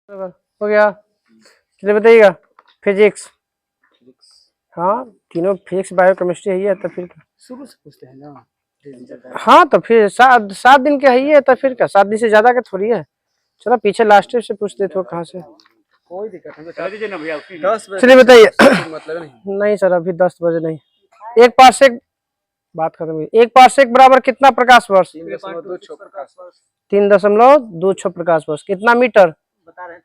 हो गया। चलिए बताइएगा फिजिक्स। हाँ तीनों फिजिक्स बायो केमिस्ट्री है तो फिर शुरू से पूछते हैं ना। हाँ तो फिर 7 दिन के है ही है तो फिर क्या 7 दिन से ज्यादा का थोड़ी है। चलो पीछे लास्ट से पूछ देते हो कहाँ से। कोई दिक्कत नहीं, 10 बजे चलिए बताइए। मतलब नहीं सर अभी 10 बजे नहीं। एक पार्सेक बात खत्म हुई। एक पार्सेक बराबर कितना प्रकाश वर्ष? 3.26 प्रकाश वर्ष। कितना मीटर बता रहे हैं?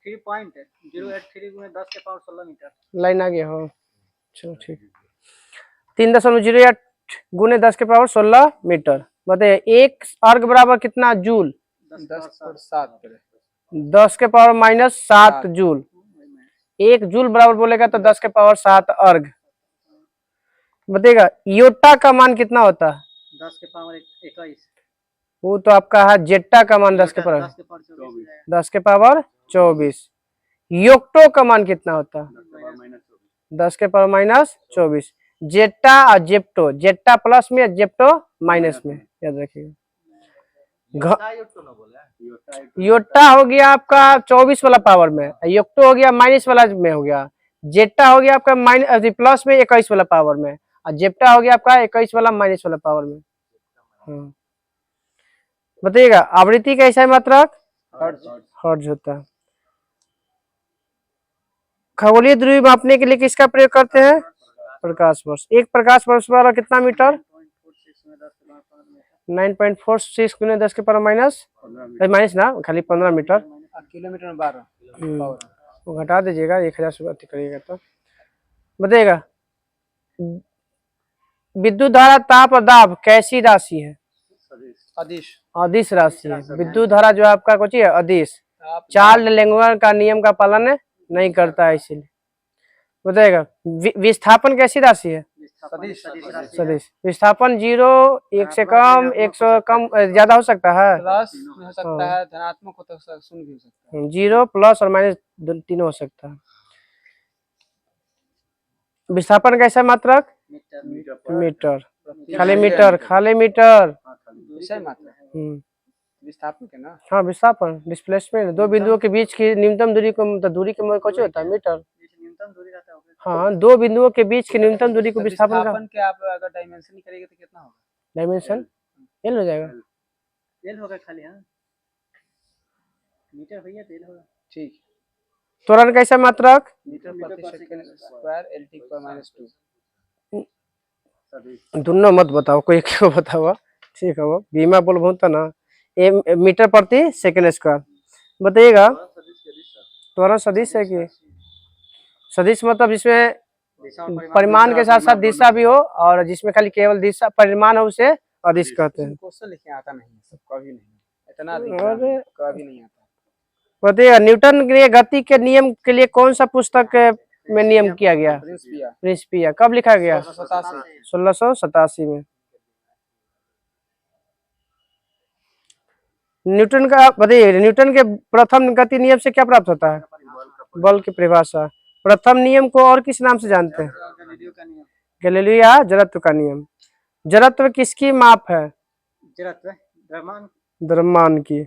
3.083 गुणे 10 के पावर 16 मीटर। लाइन आ गया हो। चलो ठीक। 3.08 गुणे 10 के पावर 16 मीटर। बताइए एक अर्ग बराबर कितना जूल? 10 के पावर -7 जूल। एक जूल बराबर बोलेगा तो 10 के पावर 7 अर्ग। बताइएगा योटा का मान कितना होता है? 10 के पावर 21। वो तो आपका है जेटा का मान 10 के पावर 10 के पावर 24। योक्टो का मान कितना होता है? 10 के पावर -24। जेटा और जेप्टो, जेटा प्लस में जेप्टो माइनस में, याद रखिएगा। योटा हो गया आपका 24 वाला पावर में, योक्टो हो गया माइनस वाला में हो गया। जेटा हो गया आपका प्लस में 21 वाला पावर में, और जेप्टा हो गया आपका 21 वाला माइनस वाला पावर में। हाँ बताइएगा आवृत्ति कैसा है मात्रक? हर्ट्ज होता है। खगोलीय दूरी मापने के लिए किसका प्रयोग करते हैं? प्रकाश वर्ष। एक प्रकाश वर्ष वाला कितना मीटर? 9.46 गुने 10 के पावर माइनस ना खाली 15 मीटर। किलोमीटर में 12 वो घटा दीजिएगा 1000 से अति करिएगा तो। बताइएगा विद्युत धारा ताप और दाब कैसी राशि है? अदिश राशि है। विद्युत धारा जो आपका कुछ है अदिश, चार्ल्स लेंगुएर का नियम का पालन नहीं करता है इसीलिए। बताइएगा विस्थापन कैसी राशि है? सदिश। विस्थापन 0, 1 से कम, 1 से कम, ज्यादा हो सकता है, प्लस हो सकता है, धनात्मक हो शून्य भी हो सकता है, 0 प्लस और माइनस तीनों हो सकता है। विस्थापन कैसा मात्रक? मीटर। खाली मीटर, खाली मीटर। विस्थापन के ना। हाँ विस्थापन डिस्प्लेसमेंट, दो बिंदुओं के बीच की न्यूनतम दूरी को, मतलब दूरी के कौन होता है? मीटर। न्यूनतम दूरी रहता है। हाँ दो बिंदुओं के बीच की न्यूनतम दूरी को विस्थापन का। के आप अगर डायमेंशन करेंगे तो कितना होगा? डायमेंशन एल हो जाएगा। एल होगा खाली। हाँ मीटर भैया एल होगा। ठीक। त्वरण कैसा मात्रक? मीटर प्रति सेकंड स्क्वायर LT पर -2। दोनों मत बताओ, कोई एक को बताओ। ठीक है वो बीमा बोल बोलता ना, मीटर प्रति सेकंड स्क्वायर। बताइएगा त्वरण सदिश है कि सदिश मतलब जिसमें परिमाण के साथ साथ दिशा भी हो, और जिसमें खाली केवल दिशा परिमाण हो उसे अदिश कहते हैं। क्वेश्चन लिखने आता नहीं है, कभी नहीं, इतना कभी नहीं आता। बताइएगा न्यूटन के गति के नियम के लिए कौन सा पुस्तक में नियम किया गया? प्रिंसिपिया। कब लिखा गया? 1687 में। न्यूटन का बताइए, न्यूटन के प्रथम गति नियम से क्या प्राप्त होता है? बल की परिभाषा। प्रथम नियम को और किस नाम से जानते हैं? गैलीलियो या जड़त्व का नियम। जड़त्व किसकी माप है? द्रव्यमान की।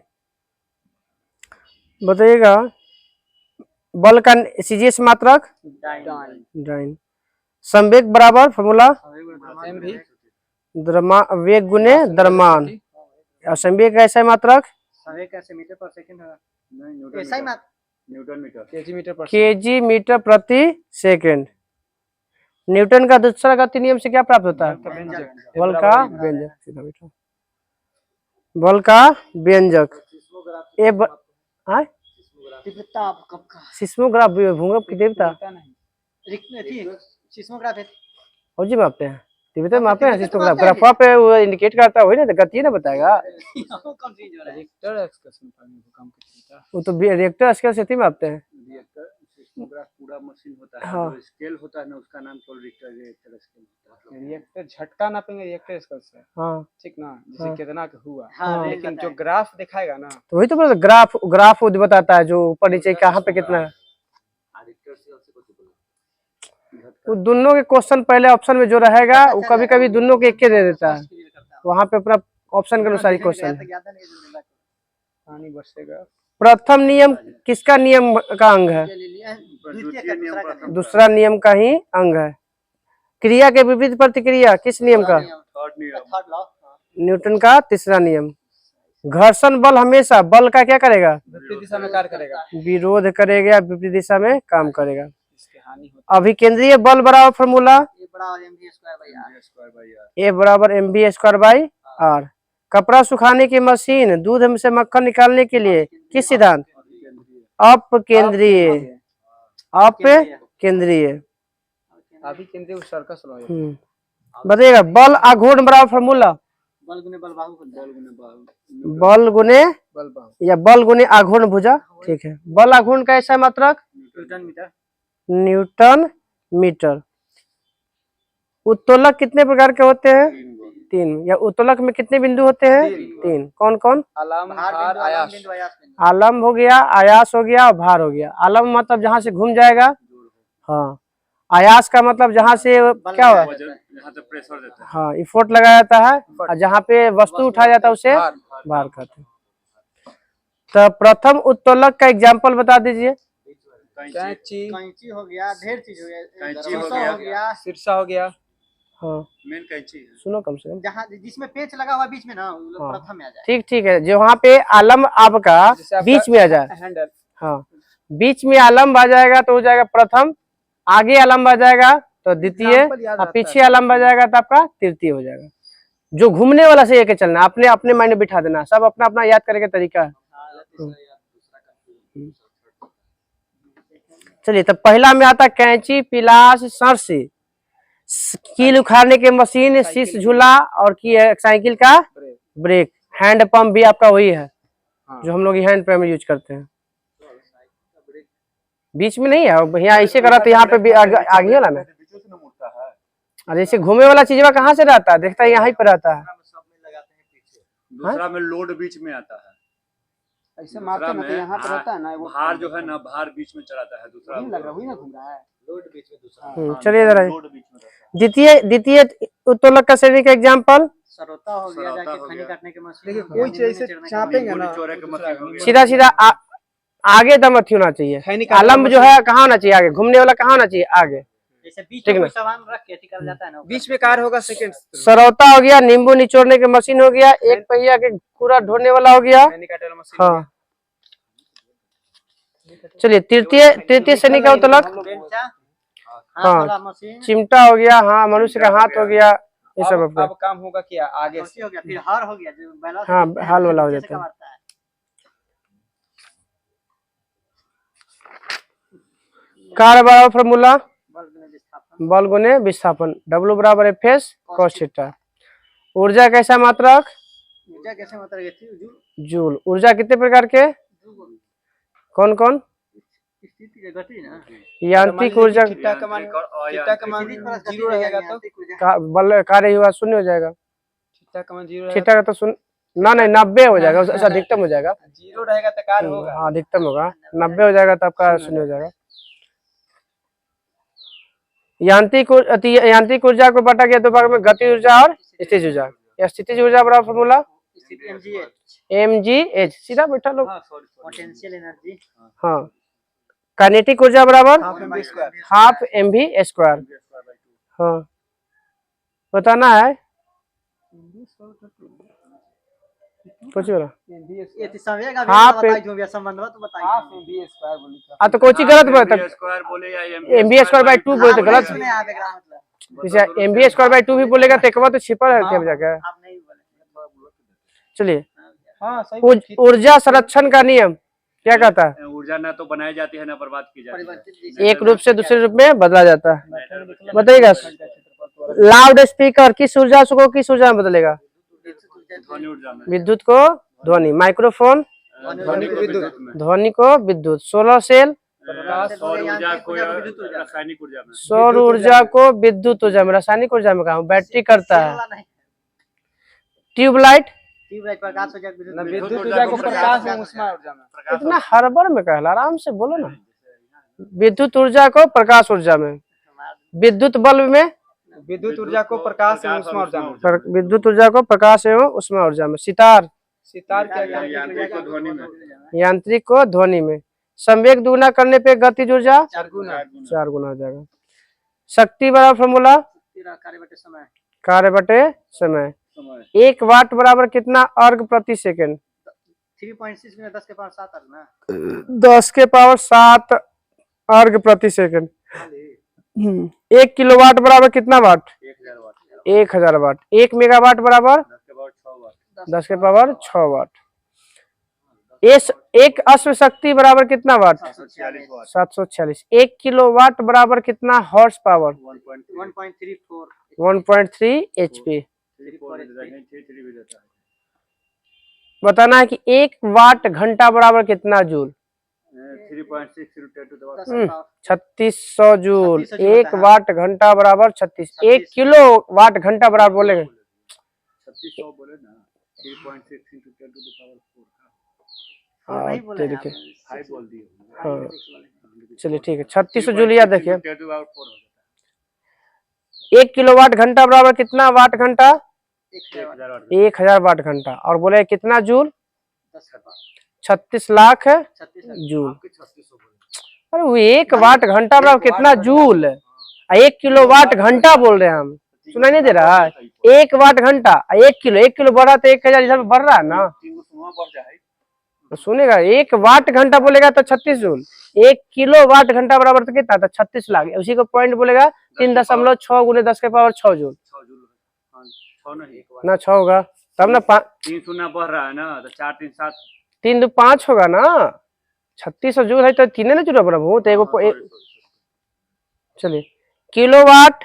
बताइएगा बल का सीजीएस मात्रक डाइन। संवेग बराबर फॉर्मूला वेग गुने द्रव्यमान। और संवेग कैसा है मात्रक? मीटर पर सेकंड होगा। केजी मीटर प्रति सेकंड। न्यूटन का दूसरा गति नियम से क्या प्राप्त होता है? बल का व्यंजक। बल का व्यंजक। सिस्मोग्राफ भूकंप की तीव्रता और जी मापते हैं, तीव्रता मापते हैं सिस्मोग्राफ। ग्राफा पे वो इंडिकेट करता है, वही ना गति ना बताएगा। वो तो रिएक्टर स्केल से मापते हैं। पूरा मशीन होता है। हाँ। जो स्केल होता है ना उसका नाम तो रिएक्टर स्केल होता है। रिएक्टर झटका नापेंगे रिएक्टर स्केल से। हाँ ठीक ना, जैसे हाँ। कितना हुआ। हाँ। लेकिन जो ग्राफ दिखाएगा ना तो वही तो बोला ग्राफ बताता है जो ऊपर नीचे कहाँ पे कितना है। वो दोनों के क्वेश्चन पहले ऑप्शन में जो रहेगा वो कभी कभी दोनों के एक के दे देता है, वहां पे अपना ऑप्शन के अनुसार ही क्वेश्चन। पानी बरसेगा। प्रथम नियम किसका नियम का अंग है? दूसरा नियम का ही अंग है। क्रिया के विपरीत प्रतिक्रिया किस नियम का? न्यूटन का तीसरा नियम। घर्षण बल हमेशा बल का क्या करेगा? विपरीत दिशा में कार्य करेगा, विरोध करेगा, विपरीत दिशा में काम करेगा। इसके हानि होती अभिकेंद्रीय बल बराबर फॉर्मूला ए बराबर mv²/r। कपड़ा सुखाने की मशीन दूध में से मक्खन निकालने के लिए किस सिद्धांत? अपकेंद्रीय अपकेंद्रीय। अभी केंद्रीय सर्कस लो है। बताइएगा बल आघूर्ण बराबर फॉर्मूला बल गुने बल बाहु बल गुने बल बाहु या बल गुने आघूर्ण भुजा। ठीक है। बल आघूर्ण का ऐसा मात्रक न्यूटन मीटर। Newton metre. उत्तोलक कितने प्रकार के होते हैं? 3। या उत्तोलक में कितने बिंदु होते हैं? 3। कौन कौन? आलम, भार, आयास। आलम्ब हो गया, आयास हो गया और भार हो गया। आलम्ब मतलब जहां से घूम जाएगा। हाँ। आयास का मतलब जहां से क्या हुआ? प्रेशर देता है। हाँ, इफोर्ट लगाया जाता है। और जहाँ पे वस्तु उठाया जाता है उसे भार कहते हैं। तो प्रथम उत्तोलक का एग्जाम्पल बता दीजिए। कैंची हो गया, ढेर चीज हो गया, कैंची हो गया, सिरसा हो गया। हाँ, मेन कैंची है। सुनो कम से कम। जहाँ जिसमें पेच लगा हुआ बीच में ना, वो लोग प्रथम में आ जाए। ठीक है। जो वहाँ पे आलम्ब आपका बीच में आ जाए। हैंडल। हाँ, बीच में आलम्ब आ जाएगा तो हो जाएगा प्रथम। आगे आलम्ब आ जाएगा तो द्वितीय। और पीछे आलम्ब आ जाएगा तो आपका तृतीय हो जाएगा। जो घूमने वाला से लेके चलना, अपने अपने माइंड में बिठा देना। सब अपना अपना याद करने का तरीका है। चलिए, तो पहला में आता कैंची, पिलास, सरसी, कील उखाड़ने की मशीन, शीश झूला और की साइकिल का ब्रेक। हैंड पंप भी आपका वही है जो हम लोग हैंड पंप में यूज करते हैं। बीच में नहीं है, यहाँ ऐसे करा तो यहाँ पे भी आगे वाला ना। अरे ऐसे घूमे वाला चीज कहाँ से रहता है? देखता है यहाँ ही पे रहता है। दूसरा में लोड बीच में आता है। ऐसे मारते हैं ना तो यहाँ पे रहता है ना, भार जो है ना, भार बीच में चलाता है। दूसरा लग रहा है, वही ना घूम रहा है। लोड बीच में दूसरा। चलिए जरा लोड बीच में रहता है। द्वितीय उत्तोलक का श्रेणी का एग्जाम्पल सरोता हो गया, जाके खनी काटने के मशीन। देखिए कोई चीज ऐसे चापेंगे ना, सीधा सीधा आगे दम अथी होना चाहिए। आलम्ब जो है कहाँ होना चाहिए? आगे। घूमने वाला कहाँ होना चाहिए? आगे। जैसे बीच में कोई सामान रख के कर जाता है ना, बीच में कार होगा सेकंड। सरौता हो गया, नींबू निचोड़ने की मशीन हो गया, एक पहिया के पूरा ढोने वाला हो गया। हाँ, चलिए तृतीय श्रेणी का उत्तोलक। हाँ, चिमटा हो गया। हाँ, मनुष्य का हाथ हो गया। ये सब अपना अब काम होगा क्या आगे से? हो गया, फिर हार हो गया, जो बैला। हाँ, हाल वाला हो जाता है। कार्य बराबर फॉर्मूला बल गुने विस्थापन। W बराबर FS cos थीटा। ऊर्जा कैसा मात्रक? ऊर्जा कैसे मात्रक? जूल। ऊर्जा कितने प्रकार के? कौन कौन? यांत्रिक ऊर्जा। थीटा का मान 0 रहेगा तो बल कार्य हुआ शून्य हो जाएगा। थीटा का मान 0 थीटा का तो शून्य ना, नहीं 90 हो जाएगा। उससे अधिकतम हो जाएगा। 0 रहेगा तो कार्य होगा। हाँ, अधिकतम होगा। 90 हो जाएगा तो आपका शून्य हो जाएगा। यांत्रिक ऊर्जा को बांटा गया दो भाग में, गति ऊर्जा और स्थितिज ऊर्जा। स्थितिज ऊर्जा बराबर फॉर्मूला mgh। सीधा बैठा लोग। Potential energy. हाँ, काइनेटिक ऊर्जा बराबर हाफ mv²। हाँ, बताना है कुछ बोला। ये तो संवेग अभी हाफ बताई जो भी संबंध हो तो बताइए। हाफ mv² बोली था। हाँ, तो कोई चीज गलत बोला था। स्क्वायर बोले या mv²/2 बोले तो गलत। सुने आप एकरा मतलब। जैसे mv²/2 भी बोलेगा तो एक बार तो छिपा रहती है जाकर। आप नहीं बोले। चलिए, हाँ सही। ऊर्जा संरक्षण का नियम क्या कहता है? ऊर्जा ना तो बनाई जाती है ना बर्बाद की जाती है। एक रूप से दूसरे रूप में बदला जाता है। बताइएगा, लाउड स्पीकर किस ऊर्जा को किस ऊर्जा में बदलेगा? ध्वनि ऊर्जा में। विद्युत को ध्वनि। माइक्रोफोन ध्वनि को विद्युत। ध्वनि को विद्युत। सोलर सेल सौर ऊर्जा को रासायनिक ऊर्जा में। सौर ऊर्जा को विद्युत ऊर्जा में। रासायनिक ऊर्जा में कहा बैटरी करता है। ट्यूबलाइट प्रकाश ऊर्जा विद्युत ऊर्जा को प्रकाश एवं ऊष्मा ऊर्जा में। इतना हड़बड़ में कहला, आराम से बोलो ना। विद्युत ऊर्जा को प्रकाश ऊर्जा में। विद्युत बल्ब में विद्युत ऊर्जा को प्रकाश एवं ऊष्मा ऊर्जा में। विद्युत ऊर्जा को प्रकाश एवं ऊष्मा ऊर्जा में। सितार सितार क्या क्या यांत्रिक को ध्वनि में। संवेग दुगुना करने पे गतिज ऊर्जा 4 गुना 4 गुना हो जाएगा। शक्ति बराबर फॉर्मूला कार्य बटे समय कार्य बटे समय। 1 वाट बराबर कितना अर्घ प्रति सेकंड? 3.6 में 10 के पावर 7 अर्घ ना 10 के पावर 7 अर्घ प्रति सेकंड। 1 किलोवाट बराबर कितना वाट? 1000 वाट। 1 मेगावाट बराबर 10 के पावर 6 वाट। एक अश्व शक्ति बराबर कितना वाट? 746। 1 किलोवाट बराबर कितना हॉर्स पावर? 1.3 HP। बताना है कि 1 वाट घंटा बराबर कितना जूल? 3600 जूल। 1 वाट घंटा बराबर 36। 1 किलो वाट घंटा बराबर बोलेंगे 3600 बोले ना 3.6 into 10 to the power 4 हाँ देखिए हाँ चलिए ठीक है 3600 जूल याद देखिए। 1 किलोवाट घंटा बराबर कितना वाट घंटा? 1000 वाट घंटा। और बोले कितना जूल? 36 लाख जूल। अरे वो 1 वाट घंटा बराबर कितना जूल? 1 किलो वाट घंटा बोल रहे हैं हम, सुनाई नहीं दे रहा है? 1 वाट घंटा 1 किलो बढ़ा तो 1000 इधर बढ़ रहा है ना, तो सुनेगा 1 वाट घंटा बोलेगा तो 36 जूल। 1 किलो वाट घंटा बराबर तो कितना था? 36 लाख। उसी को पॉइंट बोलेगा 3.6 गुने 10 के पावर 6 जूल ना 6 होगा तब ना 3 शून्य बढ़ रहा है ना तो 4 3 7 3 2 5 होगा ना। 3600 जूल है तो 3 ना जुड़ा प्रभु तो एगो चलिए किलोवाट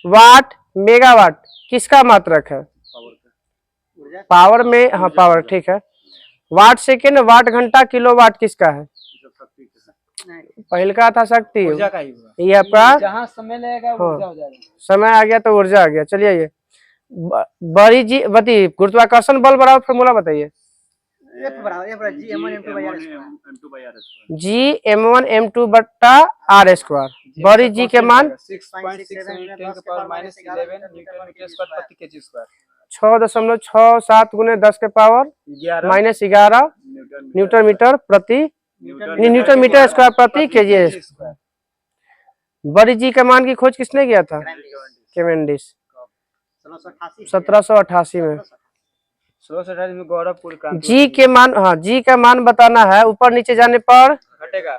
वाट मेगावाट किसका मात्रक है? पावर में हाँ पावर ठीक है। वाट सेकेंड वाट घंटा किलोवाट किसका है? पहले का था शक्ति ये आपका जहाँ समय लगेगा ऊर्जा हो जाएगा। समय आ गया तो ऊर्जा आ गया। चलिए ये बड़ी जी बती गुरुत्वाकर्षण बल बराबर फॉर्मूला बताइए। जी M1 M2 बट्टा R स्क्वायर। बड़ी जी के मान 6.67 गुने 10 के पावर -11 न्यूटन मीटर प्रति न्यूटन मीटर स्क्वायर प्रति केजी। बड़ी जी का मान की खोज किसने किया था? कैवेंडिश 1788 में। 1688 में गौरवपुर क्रांति। जी के मान हाँ जी का मान बताना है, ऊपर नीचे जाने पर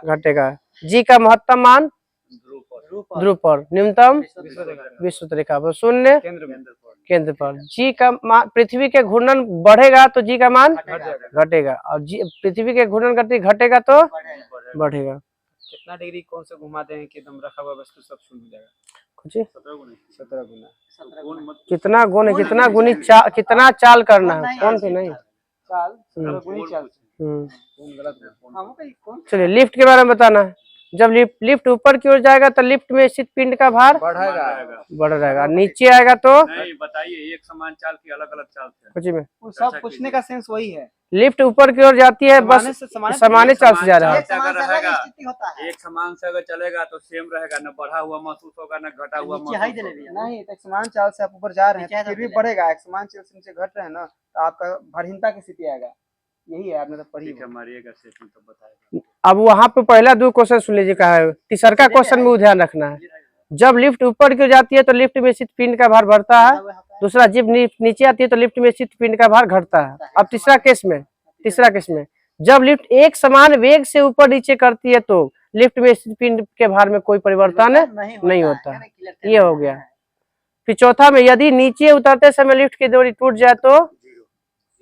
घटेगा। जी का महत्तम मान ध्रुव पर, न्यूनतम विषुवत रेखा पर, शून्य केंद्र पर। जी का मान पृथ्वी के घूर्णन बढ़ेगा तो जी का मान घटेगा, और जी पृथ्वी के घूर्णन गति घटेगा तो बढ़ेगा। कितना डिग्री कौन से घुमाते हैं कि एकदम रखा हुआ वस्तु सब शून्य हो जाएगा? कुछ 17 गुना कितना गुण है, कितना गुनी कितना चाल करना है, कौन से नहीं चाल गुनी चाल। चलिए लिफ्ट के बारे में बताना है। जब लिफ्ट ऊपर की ओर जाएगा तो लिफ्ट में स्थित पिंड का भार बढ़ रहेगा, नीचे आएगा तो नहीं बताइए एक समान चाल की अलग अलग चाल से कुछ में सब पूछने का सेंस वही है। लिफ्ट ऊपर की ओर जाती है बस सामान्य चाल से जा रहा है। एक समान से अगर चलेगा तो सेम रहेगा, न बढ़ा हुआ महसूस होगा न घटा हुआ महसूस होगा। नहीं एक समान चाल से आप ऊपर जा रहे हैं फिर भी बढ़ेगा, एक समान चाल से नीचे घट रहे हैं ना तो आपका भरहीनता की स्थिति आएगा। यही है आपने तो पढ़ी है। तो बताएगा। अब वहाँ पे पहला 2 क्वेश्चन सुन लीजिए कहा है, तीसरा क्वेश्चन में ध्यान रखना है। जब लिफ्ट ऊपर की ओर जाती है तो लिफ्ट में स्थित पिंड का भार बढ़ता है, दूसरा जब नीचे आती है तो लिफ्ट में स्थित पिंड का भार घटता है। अब तीसरा केस में जब लिफ्ट एक समान वेग से ऊपर नीचे करती है तो लिफ्ट में स्थित पिंड के भार में कोई परिवर्तन नहीं होता। ये हो गया। फिर चौथा में यदि नीचे उतरते समय लिफ्ट की डोरी टूट जाए तो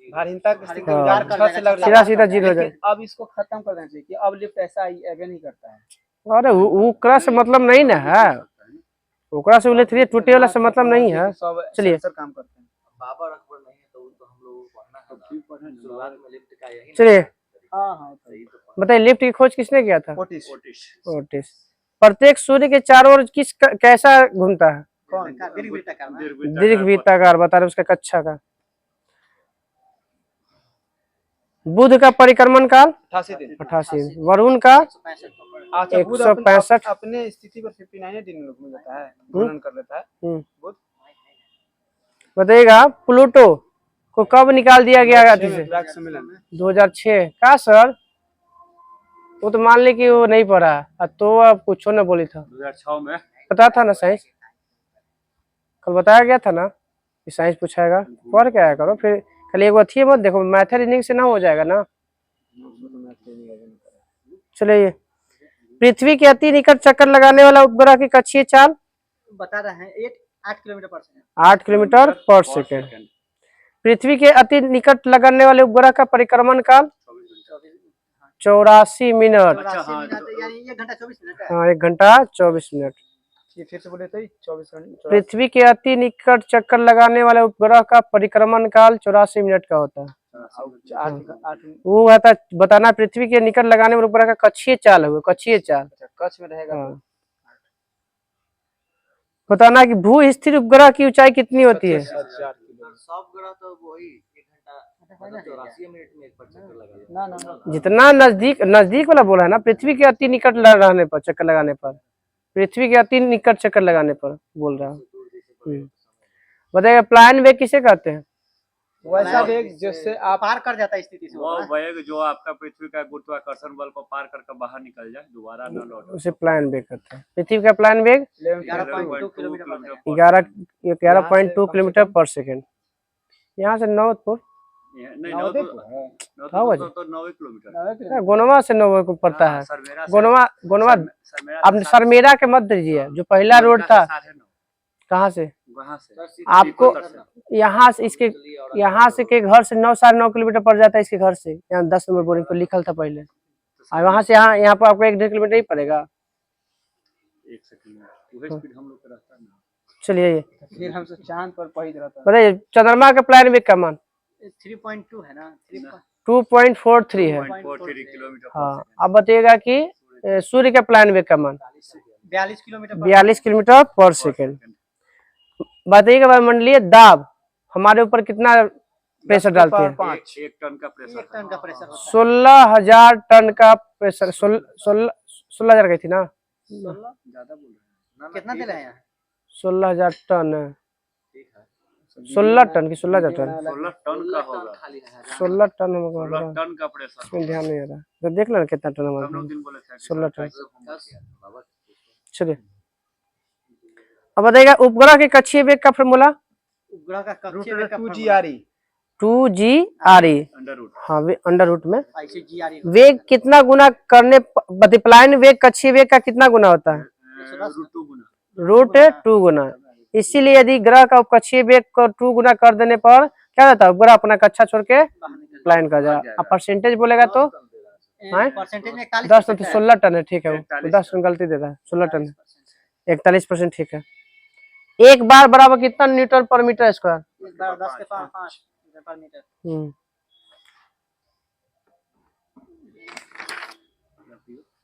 भरहीनता की स्थिति सीधा 0 हो जाए। अब इसको खत्म कर देना चाहिए कि अब लिफ्ट ऐसा एवे नहीं करता है। अरे ओकरा से मतलब नहीं ना है, ओकरा से बोले टूटे वाला से मतलब नहीं है। चलिए काम करते हैं। बाबा अकबर नहीं है तो हम लोग पढ़ना है शुरुआत में लिफ्ट का यही। चलिए हाँ बताइए लिफ्ट की खोज किसने किया था? ओटिस। प्रत्येक सूर्य के चारों ओर कैसा घूमता है? दीर्घ वृत्ताकार बता रहे उसका कक्षा का। बुध का परिक्रमण काल 88 दिन। वरुण का 165 अपने स्थिति पर 59 दिन में घूम जाता है, घूर्णन कर लेता है। बताइएगा प्लूटो को कब निकाल दिया गया गादी से? प्राक सम्मेलन 2006 का सर? वो तो मान ली कि वो नहीं पढ़ा तो अब कुछ न बोली था। 2006 में पता था ना साइंस, कल बताया गया था ना कि साइंस पूछाएगा, पढ़ के आया करो। फिर कल एगो अथी मत देखो, मैथ रीजनिंग से ना हो जाएगा ना। चलिए, पृथ्वी के अति निकट चक्कर लगाने वाला उपग्रह की कक्षीय चाल बता रहे हैं 8 किलोमीटर पर सेकंड। 8 किलोमीटर पर सेकेंड। पृथ्वी के अति निकट लगाने वाले उपग्रह का परिक्रमण काल 84 मिनट। यानी 1 घंटा 24 मिनट है। हाँ, 1 घंटा 24 मिनट। ये फिर से बोले तो 24 मिनट। पृथ्वी के अति निकट चक्कर लगाने वाले उपग्रह का परिक्रमण काल 84 मिनट का होता है। वो आता बताना पृथ्वी के निकट लगाने वाले उपग्रह का कक्षीय चाल है, कक्षीय चाल कक्ष में रहेगा। हाँ। बताना कि भू स्थिर उपग्रह की ऊंचाई कितनी होती है? सब ग्रह तो वही 1 घंटा 84 मिनट में एक पर चक्कर लगा। ना जितना नजदीक वाला बोला है ना, पृथ्वी के अति निकट रहने पर, चक्कर लगाने पर, पृथ्वी के अति निकट चक्कर लगाने पर बोल रहा हूँ। बताइए प्लान वेग किसे कहते हैं? वैसा वेग जिससे आप पार कर जाता है स्थिति से। वो वेग जो आपका पृथ्वी का गुरुत्वाकर्षण बल को पार करके बाहर निकल जाए, दोबारा न लौटे, उसे प्लान वेग कहते हैं। पृथ्वी का प्लान वेग 11.2 किलोमीटर 11.2 किलोमीटर पर सेकेंड। यहाँ से नौतपुर गोनवा से 9 को पड़ता है। गोनवा अब सरमेरा के मत दीजिए, जो पहला रोड था कहाँ से आपको यहाँ से, इसके यहाँ से के घर से 9-9.5 किलोमीटर पड़ जाता है। इसके घर से यहाँ 10 नंबर बोरिंग को लिखल था पहले, और वहाँ से यहाँ पर आपको 1-1.5 किलोमीटर ही पड़ेगा। चलिए, फिर हम चांद पर पहुंच रहता है। बताइए चंद्रमा के प्लान वेग का मान 3.2 है ना, 2.43 है। हाँ, अब बताइएगा कि सूर्य का प्लान वेग का मान 42 किलोमीटर पर सेकेंड। बताइएगा वायुमंडलीय दाब हमारे ऊपर कितना प्रेशर डालती है? 1 टन का प्रेशर 16,000 टन का प्रेशर। 16,000 गई थी ना? कितना दे रहे हैं? 16,000 टन है। 16 टन की 16,000 टन? 16 टन का होगा। 16 टन 16 टन का प्रेशर। इसमें ध्यान नहीं आ रहा, तो देख लेना कितना टन हमारा। 16 टन। चलिए, अब बताइएगा उपग्रह के कक्षीय वेग का फॉर्मूला? उपग्रह का कक्षीय वेग का 2GRE 2GRE। हाँ, अंडर रूट में GRE वेग कितना गुना करने प्लान वेग कक्षीय वेग का कितना गुना होता है? √2 गुना। इसीलिए यदि ग्रह का उपकक्षीय वेग को 2 गुना कर देने पर क्या होता है? उपग्रह अपना कक्षा छोड़ के प्लान कर जाएगा। अब परसेंटेज बोलेगा तो परसेंटेज में 10 तो 16 टन है। ठीक है, वो 10 टन गलती दे रहा है, 16 टन है। 41%। ठीक है। एक बार बराबर कितना न्यूटन पर मीटर स्क्वायर? 10 के 5 पर मीटर।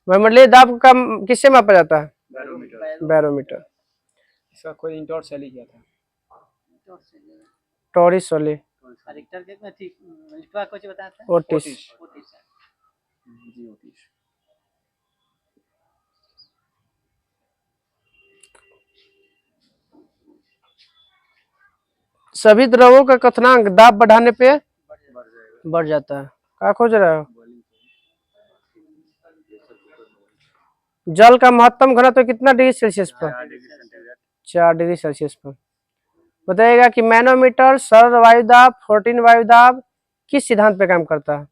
वायुमंडलीय दाब का किससे मापा जाता है? बैरोमीटर। इसका कोई इंटोर सेल किया था, टॉरिस सोली अधिकतर कितना ठीक इसका कुछ बताया था? ओटिस। सभी द्रवों का क्वथनांक दाब बढ़ाने पे बढ़ जाता है। क्या खोज रहे हो? जल का महत्तम घनत्व कितना डिग्री सेल्सियस पर? 4 डिग्री सेल्सियस पर। बताइएगा कि मैनोमीटर सरल वायुदाब 14 वायुदाब किस सिद्धांत पे काम करता है?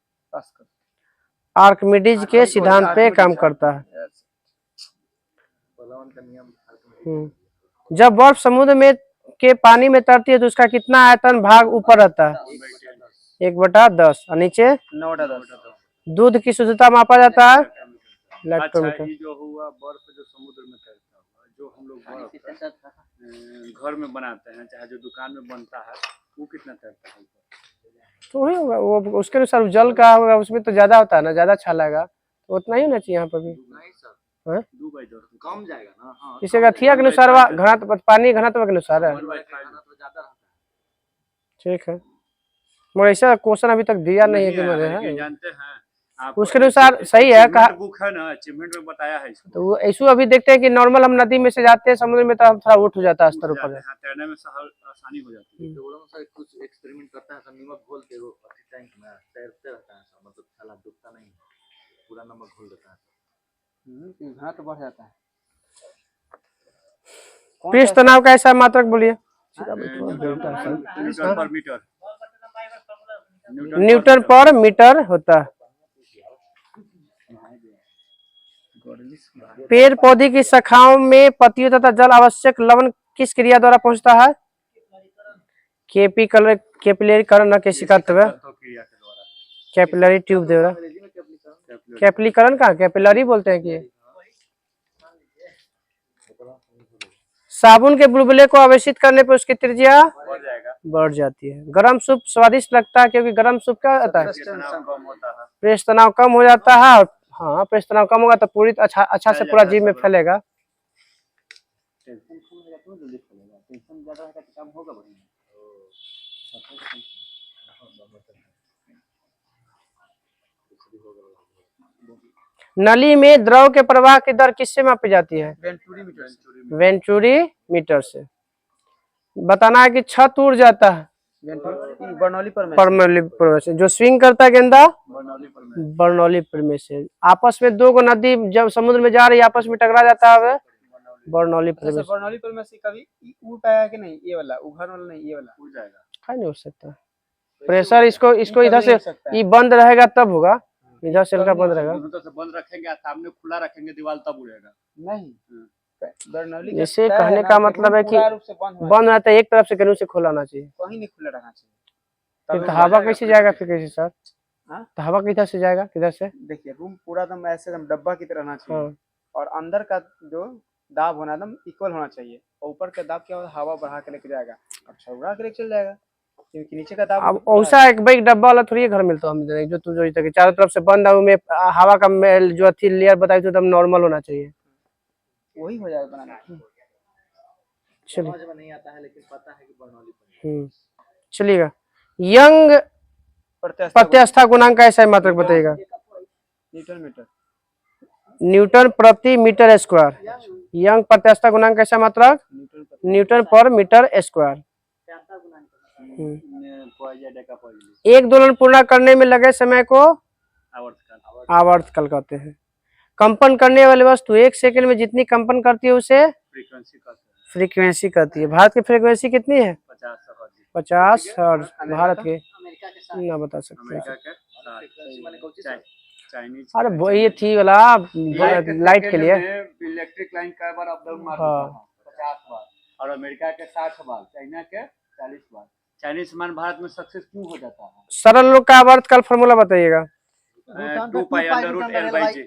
आर्किमिडीज के सिद्धांत पे काम करता है। जब बर्फ समुद्र में के पानी में तैरती है तो उसका कितना आयतन भाग ऊपर रहता है? 1/10 और नीचे 9/10। दूध की शुद्धता मापा जाता है इलेक्ट्रोमीटर। जो हुआ बर्फ जो समुद्र में तैरता हुआ, जो हम लोग घर में बनाते हैं, चाहे जो दुकान में बनता है, वो कितना तैरता है? तो वही होगा, वो उसके अनुसार जल का होगा, उसमें तो ज्यादा होता है ना, ज्यादा अच्छा लगेगा, तो उतना ही होना चाहिए यहाँ पर भी। कम जाएगा ना? हाँ, इसे गठिया के अनुसार घनत्व, पानी घनत्व के अनुसार है। ठीक है, मगर ऐसा क्वेश्चन अभी तक दिया नहीं है कि मैंने है। जानते हैं आपको उसके अनुसार सही है achievement बुक है ना, अचीवमेंट में बताया है इसको। तो वो ऐसू अभी देखते हैं कि नॉर्मल हम नदी में से जाते हैं समुद्र में तो थोड़ा उठ हो जाता है स्तर ऊपर। हाँ, तैरने में आसानी हो जाती है। तो सर कुछ एक्सपेरिमेंट करता है, नमक घोल के वो टैंक में तैरते रहता है, मतलब साला डूबता नहीं, पूरा नमक घोल देता है। घना तो बढ़ जाता है। पृष्ठ तनाव का ऐसा मात्रक बोलिए। न्यूटन पर मीटर, न्यूटन पर मीटर होता है। पेड़ पौधे की शाखाओं में पत्तियों तथा जल आवश्यक लवण किस क्रिया द्वारा पहुंचता है? कैपिलरीकरण केशिका तत्व, कैपिलरी ट्यूब द्वारा। कैपिलरीकरण का कैपिलरी बोलते हैं कि साबुन के बुलबुले को आवेशित करने पर उसकी त्रिज्या बढ़ जाती है। गरम सूप स्वादिष्ट लगता है क्योंकि गरम सूप क्या होता है, प्रेस तनाव कम हो जाता है। और हाँ, प्रेस तनाव कम होगा तो पूरी अच्छा से पूरा जीव में फैलेगा। नली में द्रव के प्रवाह की दर किससे मापी जाती है? वेंचुरी मीटर से। बताना है कि छत उड़ जाता है बर्नौली परमेय से। जो स्विंग करता है गेंदा बर्नौली परमेय से। आपस में दो को नदी जब समुद्र में जा रही है आपस में टकरा जाता है बर्नौली परमेय से। बर्नौली परमेय से कभी उड़ पाएगा कि नहीं? ये वाला उघर वाला नहीं, ये वाला उड़ जाएगा। क्या नहीं हो सकता। प्रेशर इसको इधर से ये बंद रहेगा तब होगा, इधर से हल्का बंद रहेगा। दोनों तरफ से बंद रखेंगे, सामने खुला रखेंगे दीवार तब उड़ेगा नहीं। बर्नौली जैसे कहने का मतलब है कि बंद रहता है एक तरफ से कहीं से खोला होना चाहिए, कहीं नहीं खुला रहना चाहिए। फिर तो हवा कैसे जाएगा? फिर कैसे सर? तो हवा किधर से जाएगा, किधर से? देखिए रूम पूरा एकदम ऐसे एकदम डब्बा की तरह रहना चाहिए। और अंदर का जो दाब होना एकदम इक्वल होना चाहिए। और ऊपर का दाब क्या होगा, हवा बढ़ा के लेके जाएगा, अच्छा उड़ा के लेके चल जाएगा। क्योंकि नीचे का दाब अब वैसा एक भाई डब्बा वाला थोड़ी घर मिलता है हम जो तू जो तक चारों तरफ से बंद है में हवा का मेल जो थी लेयर बताई तो एकदम नॉर्मल होना चाहिए। वही हो जाएगा बनाना। चलिए समझ में नहीं आता है लेकिन पता है कि बर्नौली चलिएगा। यंग प्रत्यास्था गुणांक का ऐसा मात्रक बताइएगा। न्यूटन प्रति मीटर स्क्वायर। यंग प्रत्यास्था गुणांक कैसा मात्रक? न्यूटन पर मीटर स्क्वायर। एक दोलन पूर्ण करने में लगे समय को आवर्तकाल कहते हैं। कंपन करने वाली वस्तु एक सेकंड में जितनी कंपन करती है उसे फ्रीक्वेंसी कहती है। भारत की फ्रीक्वेंसी कितनी है? 50 हर्ट्ज। भारत के ना बता सकते। अरे ये थी वाला लाइट के लिए इलेक्ट्रिक लाइन का बार अप डाउन मारता है 50 बार, और अमेरिका के 60 बार, चाइना के 40 बार। चाइनीज मान भारत में सक्सेस क्यों हो जाता है? सरल लोग का आवर्तकाल फॉर्मूला बताइएगा। 2 pi under root L by G।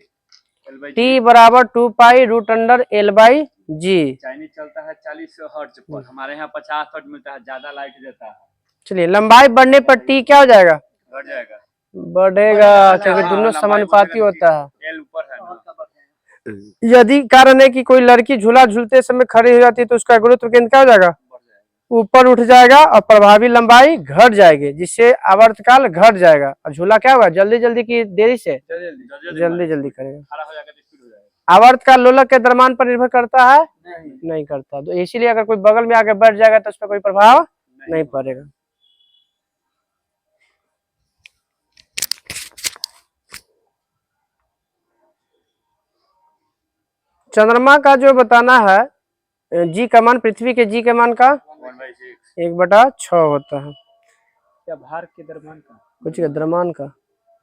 T बराबर 2 pi root under L by G। Chinese चलता है 40 हर्ट्ज पर, हमारे यहाँ 50 हर्ट्ज मिलता है, ज्यादा लाइट देता है। चलिए लंबाई बढ़ने पर T क्या हो जाएगा? बढ़ जाएगा, बढ़ेगा क्योंकि दोनों समानुपाती होता है। L ऊपर है ना। यदि कारण है कि कोई लड़की झूला झूलते समय खड़ी हो जाती है तो उसका गुरुत्व केंद्र क्या हो जाएगा? ऊपर उठ जाएगा और प्रभावी लंबाई घट जाएगी, जिससे आवर्तकाल घट जाएगा। और झूला क्या होगा? जल्दी जल्दी की देरी से जल्दी जल्दी करेगा। आवर्तकाल लोलक के द्रव्यमान पर निर्भर करता है? नहीं करता। तो इसीलिए अगर कोई बगल में आके बैठ जाएगा तो उस पर कोई प्रभाव नहीं पड़ेगा। चंद्रमा का जो बताना है जी का मान, पृथ्वी के जी के मान का 1/6 होता है। क्या भार के द्रव्यमान का? कुछ का द्रव्यमान का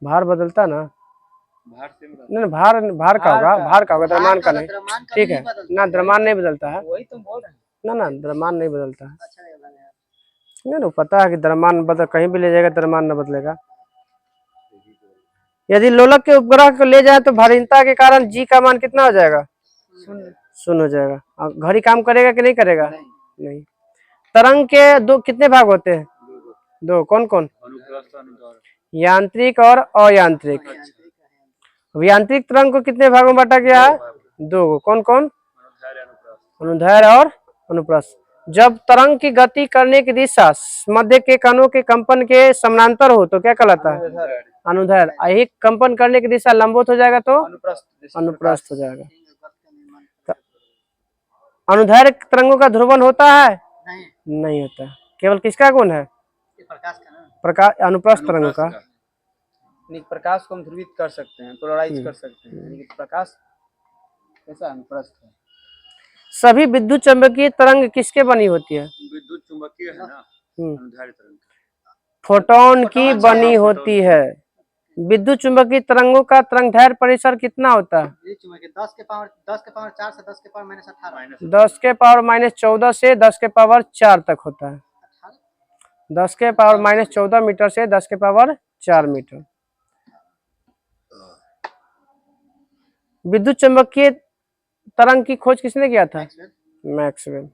भार बदलता ना? भार से नहीं भार का होगा, भार का होगा, द्रव्यमान का नहीं। ठीक है ना, द्रव्यमान नहीं बदलता है। वही तुम बोल रहे हैं ना द्रव्यमान नहीं बदलता है। नहीं पता है कि द्रव्यमान बदल कहीं भी ले जाएगा द्रव्यमान न बदलेगा। यदि लोलक के उपग्रह को ले जाए तो भारीनता के कारण जी का मान कितना हो जाएगा? 0 हो जाएगा। घड़ी काम करेगा कि नहीं करेगा? नहीं। तरंग के दो कितने भाग होते हैं? 2। कौन कौन? यांत्रिक और अयांत्रिक। यांत्रिक तरंग को कितने भागों में बांटा गया है? 2। कौन कौन? अनुदैर्ध्य और अनुप्रस्थ। जब तरंग की गति करने की दिशा मध्य के कणों के कंपन के समानांतर हो तो क्या कहलाता है? अनुदैर्घ्य। यही कंपन करने की दिशा लंबवत हो जाएगा तो अनुप्रस्थ। अनुप्रस्थ हो जाएगा। तो अनुदैर्घ्य तरंगों का ध्रुवण होता है? नहीं होता। केवल किसका गुण है? प्रकाश। अनुप्रस्थ तरंगों का। प्रकाश को हम ध्रुवित कर सकते हैं, पोलराइज कर सकते हैं, लेकिन प्रकाश कैसा अनुप्रस्थ है। सभी विद्युत चुंबकीय तरंग किसके बनी होती है? विद्युत चुंबकीय है ना, अनुदैर्घ्य तरंग। फोटोन की बनी होती है। विद्युत चुंबकीय तरंगों का तरंगदैर्घ्य परिसर कितना होता है? 10 के पावर 4 से 10 के पावर -18। 10 के पावर -14 से 10 के पावर 4 तक होता है। 10 के पावर -14 मीटर से 10 के पावर 4 मीटर। विद्युत चुंबकीय तरंग की खोज किसने किया था? मैक्सवेल।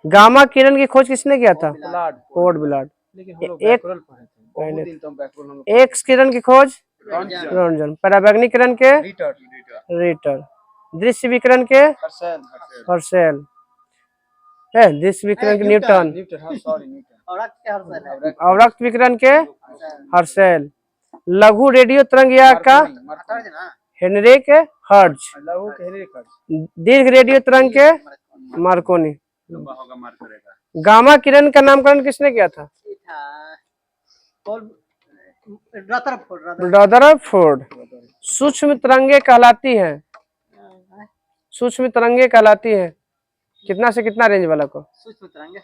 गामा किरण की खोज किसने किया था? पोर्ट बिलार्ड। एक्स किरण की खोज रॉन्टजन। पराबैंगनी किरण के रिटर। दृश्य विकिरण के हर्शेल। दृश्य विकिरण के न्यूटन। अवरक्त विकिरण के हर्शेल। लघु रेडियो तरंग या का हेनरिक हर्ट्ज। दीर्घ रेडियो तरंग के मार्कोनी। गामा किरण का नामकरण किसने किया था? रदरफोर्ड। सूक्ष्म तरंगे कहलाती हैं। सूक्ष्म तरंगे कहलाती हैं कितना से कितना रेंज वाला को? सूक्ष्म तरंगे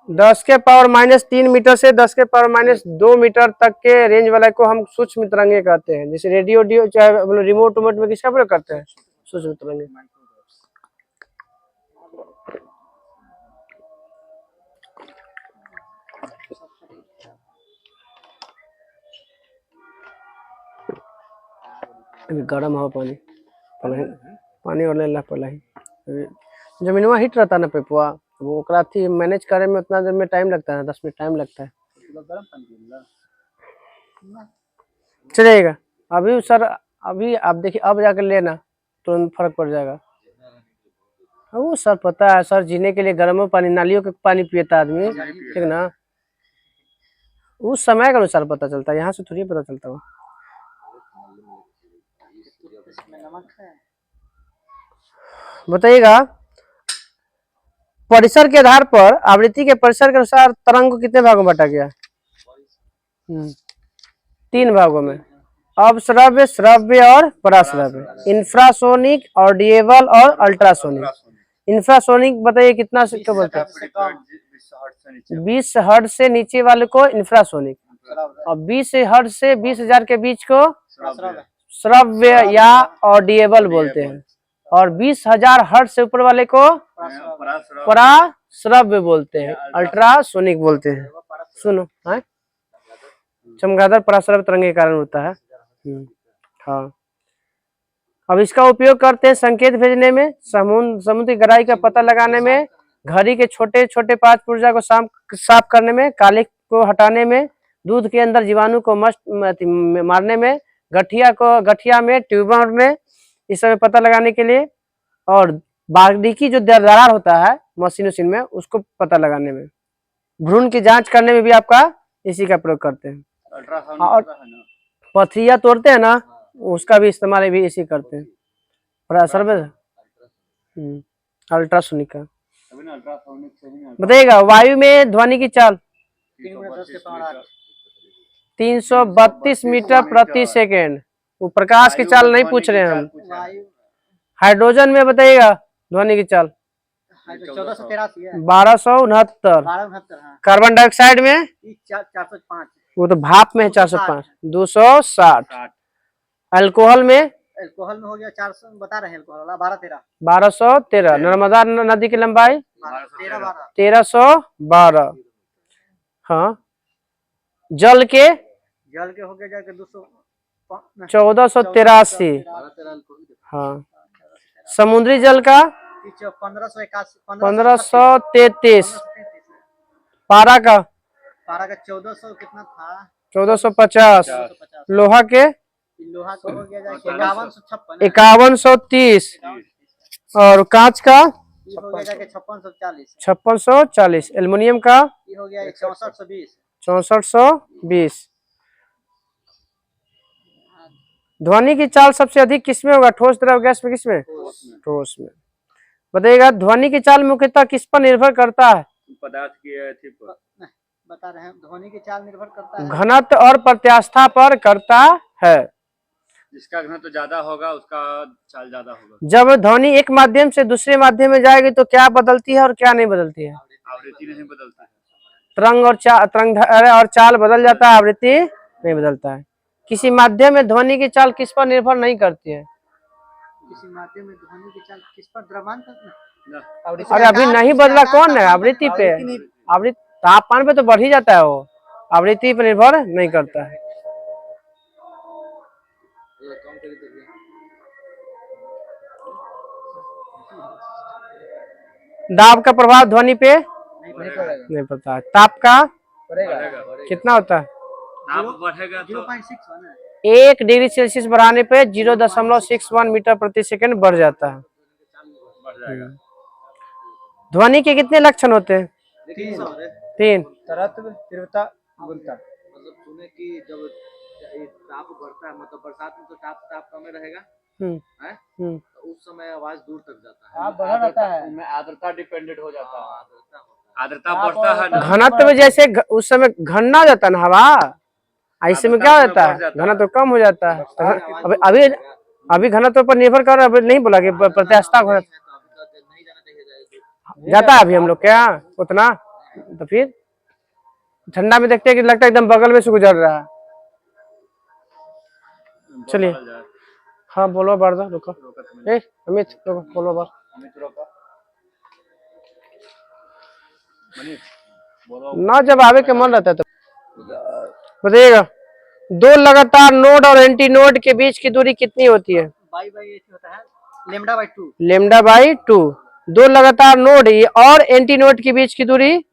10 के पावर -3 मीटर से 10 के पावर -2 मीटर तक के रेंज वाला को हम सूक्ष्म तरंगे कहते हैं। जैसे रेडियो चाहे रिमोट में किसका प्रयोग करते हैं? सूक्ष्म तरंगे। गरम हवा पानी और ले पहला ही जमीनवा हिट रहता ना पेपुआ, वो थी मैनेज करे में उतना देर में टाइम लगता है, 10 मिनट टाइम लगता है। चलेगा अभी सर, अभी आप देखिए अब जाकर लेना तुरंत फर्क पड़ जाएगा। वो सर पता है सर, जीने के लिए गर्म पानी, नालियों का पानी पिएता आदमी, ठीक ना। उस समय के अनुसार पता चलता है, यहाँ से थोड़ी पता चलता है। बताइएगा परिसर के आधार पर आवृत्ति के परिसर के अनुसार तरंग को कितने भागों में बांटा गया? 3 भागों में। अपश्रव्य, श्रव्य और पराश्रव्य। इंफ्रासोनिक, ऑडिएबल और अल्ट्रासोनिक। इंफ्रासोनिक बताइए कितना से क्या बोलते हैं? 20 हर्ट्ज से नीचे वाले को इंफ्रासोनिक, और 20 हर्ट्ज से 20,000 के बीच को श्रव्य या ऑडिएबल बोलते हैं, और 20,000 हर्ट्ज से ऊपर वाले को पराश्रव्य बोलते हैं, अल्ट्रासोनिक बोलते हैं। सुनो है, चमगादड़ पराश्रव्य तरंग के कारण होता है। हाँ, अब इसका उपयोग करते हैं संकेत भेजने में, समुद्री गहराई का पता लगाने में, घड़ी के छोटे छोटे 5 पुर्जा को साफ करने में, कालिख को हटाने में, दूध के अंदर जीवाणु को मारने में, गठिया में, ट्यूमर में, इस समय पता लगाने के लिए, और बारीकी जो दरार होता है मशीन में उसको पता लगाने में, भ्रूण की जांच करने में भी आपका इसी का प्रयोग करते हैं। और पथरिया तोड़ते हैं ना, उसका भी इस्तेमाल भी इसी करते हैं, अल्ट्रासोनिक का। बताइएगा वायु में ध्वनि की चाल 332 मीटर प्रति सेकेंड। वो प्रकाश की चाल नहीं पूछ रहे हैं हम। हाइड्रोजन में बताइएगा ध्वनि की चाल 1269। कार्बन डाइऑक्साइड में 405। वो तो भाप में है 405। 260। अल्कोहल में हो गया 400 बता रहे हैं, अल्कोहल 1213। नर्मदा नदी की लंबाई 1312। हाँ, जल के हो गया जाके 1483। हाँ, समुद्री जल का 1533। पारा का 1400 कितना था? 1450। लोहा के हो गया 5130। 5130। और कांच का ये हो गया जाके 5640, 5640, एल्युमिनियम का ये हो गया 6420, 6420। ध्वनि की चाल सबसे अधिक किसमें होगा, ठोस द्रव गैस में, किसमें, ठोस में। बताइएगा ध्वनि की चाल मुख्यतः किस पर निर्भर करता है, पदार्थ की अथी पर बता रहे हैं ध्वनि की चाल निर्भर करता है घनत्व और प्रत्यास्था पर करता है। जिसका घनत्व ज्यादा होगा उसका चाल ज्यादा होगा। जब ध्वनि एक माध्यम से दूसरे माध्यम में जाएगी तो क्या बदलती है और क्या नहीं बदलती है, आवृत्ति नहीं बदलती है। तरंग और चाल बदल जाता है, आवृत्ति नहीं बदलता है। किसी माध्यम में ध्वनि की चाल किस पर निर्भर नहीं करती है, किसी माध्यम में ध्वनि की चाल किस पर, द्रव्यमान पर। अरे अभी नहीं बदला कौन है, आवृत्ति पे, आवृत्ति तापमान पे तो बढ़ ही जाता है, वो आवृत्ति पर निर्भर नहीं करता है। दाब का प्रभाव ध्वनि पे नहीं पड़ता है। ताप का कितना होता है, ताप बढ़ेगा तो 1 डिग्री सेल्सियस बढ़ाने पे 0.61 मीटर प्रति सेकंड बढ़ जाता है। बढ़ जाएगा। ध्वनि के कितने लक्षण होते हैं, 3। तरत्व, तीव्रता, गुणता। मतलब सुने कि जब ये ताप बढ़ता है, मतलब बरसात में तो ताप कम रहेगा, है? तो उस समय आवाज दूर तक जाता है, बढ़ा रहता है, उनमें आर्द्रता डिपेंडेंट हो जाता है। आर्द्रता होता है। आर्द्रता बढ़ता है ना, घनत्व में जैसे उस समय घनना जाता है ना हवा, ऐसे में क्या हो जाता है, घनत्व कम हो जाता है। तो अभी अभी घनत्व पर निर्भर कर, अभी नहीं बोला कि प्रत्यास्था जाता है अभी हम लोग क्या उतना, तो फिर ठंडा में देखते हैं कि लगता है एकदम बगल में से गुजर रहा है। चलिए हाँ बोलो बारदा, रुको अमित रुको, बोलो बार ना, जब आवे के मन रहता है तो बताइएगा। 2 लगातार नोड और एंटी नोड के बीच की दूरी कितनी होती है, होता है λ/2, λ/2। 2 लगातार नोड और एंटी नोड के बीच की दूरी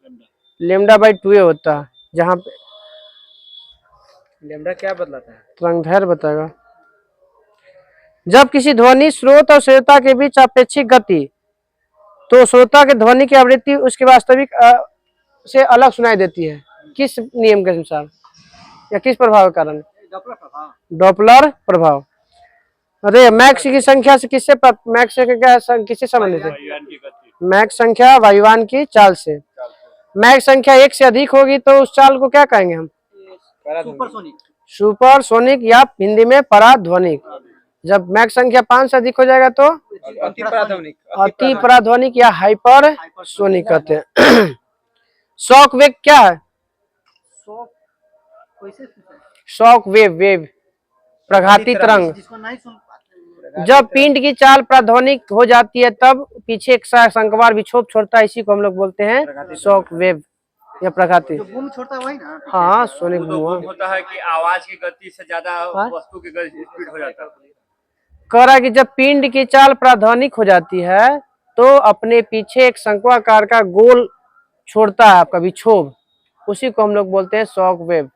λ/2 होता है। जहाँ पे लैम्ब्डा क्या बदलाता है, तरंगदैर्घ्य बताएगा। जब किसी ध्वनि स्रोत और श्रोता के बीच अपेक्षिक गति, तो श्रोता के ध्वनि की आवृत्ति उसके वास्तविक से अलग सुनाई देती है, किस नियम के अनुसार या किस प्रभाव के कारण, डॉपलर प्रभाव, डॉपलर प्रभाव। अरे मैक्स की संख्या से किससे मैक्स किससे संबंधित है, मैक्स संख्या वायुयान की चाल से। मैक्स संख्या 1 से अधिक होगी तो उस चाल को क्या कहेंगे हम, सुपरसोनिक, सुपरसोनिक या हिंदी में पराध्वनिक। जब मैक्स संख्या 5 से अधिक हो जाएगा तो अति पराध्वनिक या हाइपरसोनिक कहते हैं। शॉक वेव क्या है, शॉक वेव प्रघाती तरंग। जिसको नहीं सुन पाते, जब पिंड की चाल प्राध्वनिक हो जाती है तब पीछे एक शंकवार विक्षोभ छोड़ता है, इसी को हम लोग बोलते हैं शॉक वेव या प्रघाती। जो बूम छोड़ता है वही ना, हाँ सोनिक वो तो बूम होता है कि आवाज की गति से ज्यादा वस्तु की गति स्पीड हो जाता है। कह रहा है कि जब पिंड की चाल प्राध्वनिक हो जाती है तो अपने पीछे एक शंक्वाकार का गोल छोड़ता है आपका विक्षोभ, उसी को हम लोग बोलते हैं शॉक वेव।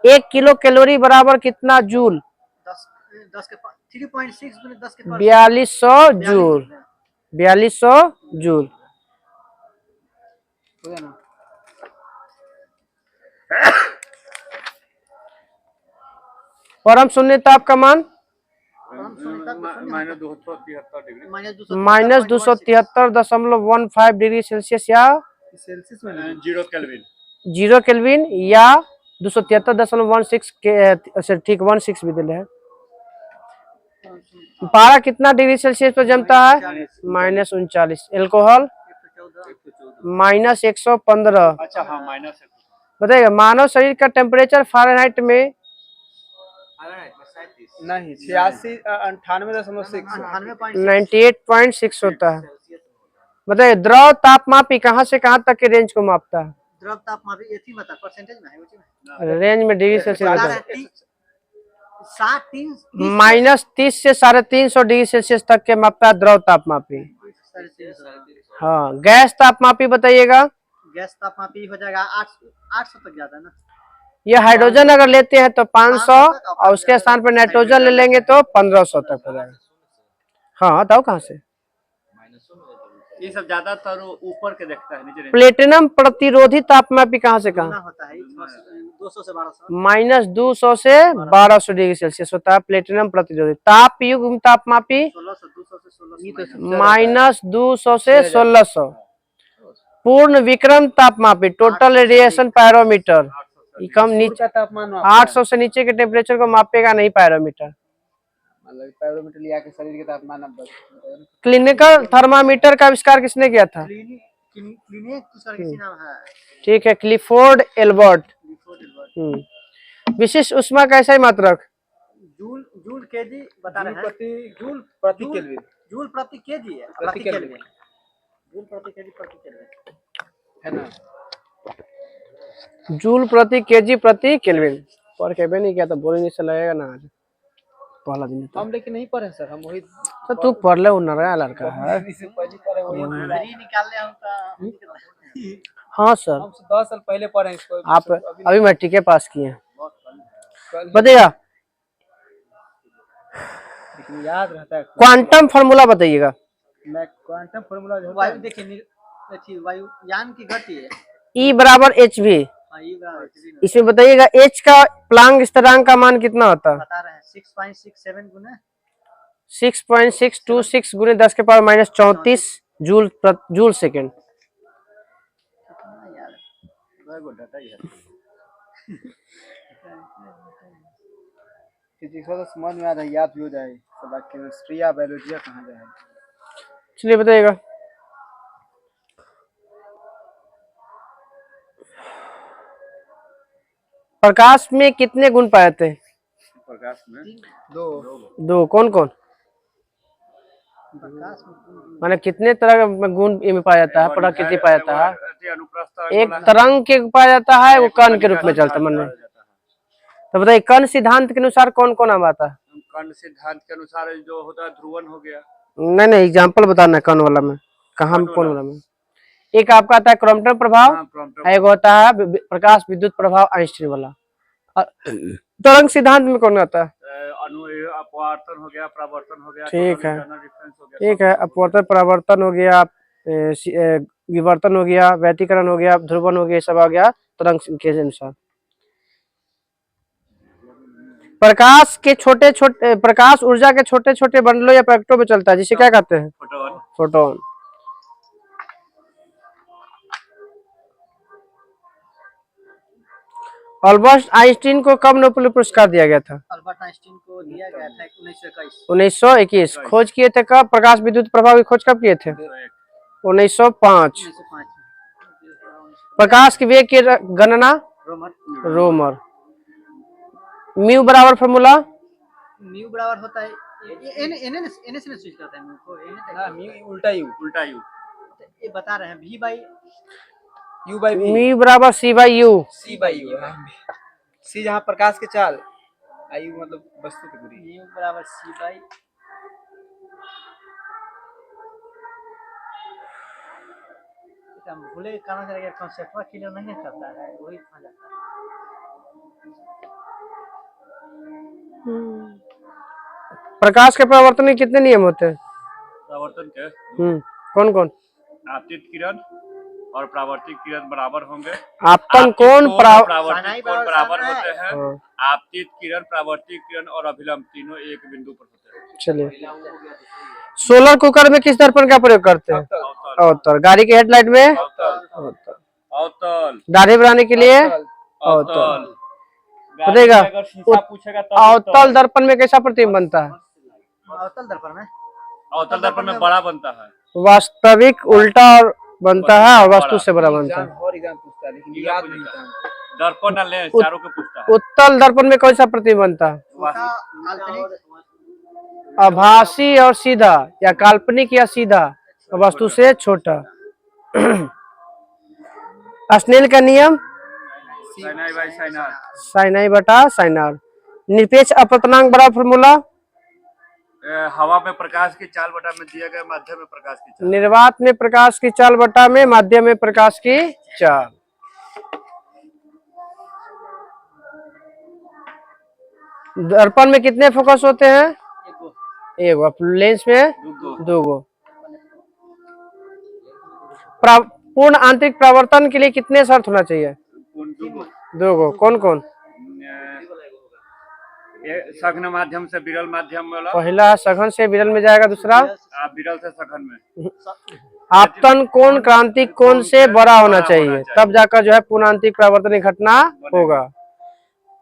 1 किलो कैलोरी बराबर कितना जूल, 10 के 3.6 गुने 10 के 4200 जूल, 4200 जूल। परम शून्य ताप का मान -273.15 डिग्री सेल्सियस या सेल्सियस में 0 केल्विन, 0 केल्विन या 273.16 के, ठीक 16 भी दिले है। पारा कितना डिग्री सेल्सियस पर जमता है, -39। एल्कोहल -115। अच्छा हाँ माइनस है। बताइएगा मानव शरीर का टेम्परेचर फ़ारेनहाइट में नहीं 86 98.6 98.6 होता है। बताइए द्रव तापमापी कहाँ से कहाँ तक के रेंज को मापता है, द्रव तापमापी एथी में परसेंटेज में है, उसी में रेंज में डिग्री सेल्सियस होता है। -30 से 350 डिग्री सेल्सियस तक के मापता है द्रव तापमापी। हाँ गैस तापमापी बताइएगा, गैस तापमापी हो जाएगा 800 तक जाता है ना। ये हाइड्रोजन अगर लेते हैं तो 500 और उसके स्थान पर नाइट्रोजन ले लेंगे तो 1500 तक हो जाएगा। हाँ बताओ कहाँ से। ये सब ज्यादातर ऊपर के देखता है, नीचे नहीं। प्लेटिनम प्रतिरोधी तापमापी कहाँ से कहाँ? होता है 200 से 1200 -200 से 1200 डिग्री सेल्सियस होता है प्लेटिनम प्रतिरोधी। तापयुग्म तापमापी 1600 200 से 1600 -200 से 1600। पूर्ण विक्रम तापमापी टोटल रेडिएशन पायरोमीटर कम नीचे तापमान 800 से नीचे के टेम्परेचर को मापेगा नहीं पायरोमीटर। मतलब पायरोमीटर लिया के शरीर के तापमान अब क्लिनिकल थर्मामीटर का आविष्कार किसने किया था? क्लिनिक उसका किसी नाम है ठीक है, क्लिफोर्ड एल्बर्ट। विशिष्ट ऊष्मा का ऐसा ही मात्रक जूल जूल केजी बता रहे हैं जूल प्रति केल्विन जूल प्रति केजी है प्रति केल्विन जूल प्रति केजी प्रति केल्विन है ना। जूल प्रति केजी प्रति केल्विन पर के नहीं किया तो बोलने से लगेगा ना। आज पहला दिन हम लेकिन नहीं पढ़े सर, हम वही तो तू पढ़ ले नया लड़का है। इससे पहले पढ़े वही निकाल ले हम का। हाँ सर, हम 10 साल पहले पढ़े इसको। आप अभी मैट्रिक के पास किए हैं, बताइएगा। लेकिन याद रहता है। क्वांटम फार्मूला बताइएगा। मैं क्वांटम फार्मूला जो वायु देखिए अच्छी वायुयान की गति है E बराबर एच वी। इसमें बताइएगा एच का प्लांक स्थिरांक का मान कितना होता है? बता रहे हैं 6.67 गुना 6.626 गुने 10 के पावर -34 जूल सेकेंड। जिसको तो समझ में आ रहा है, याद भी हो जाए। केमिस्ट्री या बायोलॉजी कहाँ जाए। चलिए बताइएगा। प्रकाश में कितने गुण पाए जाते हैं? प्रकाश में दो। कौन कौन? माने कितने तरह का गुण में पाया जाता है? प्रकृति पाया जाता है। एक तरंग के पाया जाता है, वो कण के रूप में चलता है मन। तो बताइए कण सिद्धांत के अनुसार कौन कौन नाम आता है? कण सिद्धांत के अनुसार जो होता है ध्रुवन हो गया। नहीं एग्जाम्पल बताना कण वाला में कहाँ कौन वाला में। एक आपका आता है क्रॉम्पटन प्रभाव, एक होता है प्रकाश विद्युत प्रभाव आइंस्टीन वाला। तरंग सिद्धांत में कौन आता है? अपवर्तन हो गया, परावर्तन हो गया। ठीक है, ठीक है। अपवर्तन परावर्तन हो गया, विवर्तन हो गया, व्यतिकरण हो गया, ध्रुवन हो गया, सब आ गया तरंग के अनुसार। प्रकाश के छोटे छोटे प्रकाश ऊर्जा के छोटे छोटे बंडलों या पैकेटों में चलता है, जिसे क्या कहते हैं? फोटोन। अल्बर्ट आइंस्टीन को कब नोबेल पुरस्कार दिया गया था? अल्बर्ट आइंस्टीन को दिया गया था 1921। खोज किए थे कब? प्रकाश विद्युत प्रभाव की खोज कब किए थे? 1905। प्रकाश के वेग की गणना? रोमर। म्यू बराबर फॉर्मूला? म्यू बराबर होता है एन से स्विच करता है म्यू को म्यू उल्टा यू तो ये बता रहे हैं v by you by mu बराबर c बाई यू। c जहाँ प्रकाश के चाल आयु मतलब वस्तु की दूरी। म्यू बराबर c बाई हम भूले कहाँ से कॉन्सेप्ट क्लियर नहीं करता है, वही खा जाता है। प्रकाश के परावर्तन में कितने नियम होते हैं? परावर्तन के कौन कौन? आपतित किरण और परावर्तित किरण बराबर होंगे। आपतन कोण परावर्तित कोण बराबर होते हैं। आपतित किरण, परावर्तित किरण और अभिलंब तीनों एक बिंदु पर होते हैं। चलिए, सोलर कुकर में किस दर्पण का प्रयोग करते हैं? अवतल। गाड़ी के हेडलाइट में? अवतल। दाढ़ी बनाने के लिए? अवतल। बताइएगा अवतल दर्पण में कैसा प्रतिबिंब बनता है? अवतल दर्पण में बड़ा बनता है। वास्तविक उल्टा बनता है और वस्तु से बड़ा बनता है। दर्पण न ले, चारों के पूछता है। उत्तल दर्पण में कौन सा प्रतिबिंब बनता है? आभासी और सीधा, या काल्पनिक या सीधा, वस्तु से छोटा। स्नेल का नियम? साइनाई बटा साइनार। निरपेक्ष अपवर्तनांक बराबर फॉर्मूला? हवा में प्रकाश की चाल बटा में दिया गया माध्यम में प्रकाश की चाल। निर्वात में प्रकाश की चाल बटा में माध्यम में प्रकाश की चाल। दर्पण में कितने फोकस होते हैं? एगो, लेंस में दूगो। दो। पूर्ण आंतरिक प्रवर्तन के लिए कितने शर्त होना चाहिए? दूगो। दो। कौन कौन? सघन माध्यम से विरल माध्यम वाला। पहला सघन से विरल में जाएगा, दूसरा विरल से सघन में। आपतन कोण क्रांति कोण से बड़ा होना चाहिए, तब जाकर जो है पूर्ण आंतरिक प्रवर्तन घटना होगा।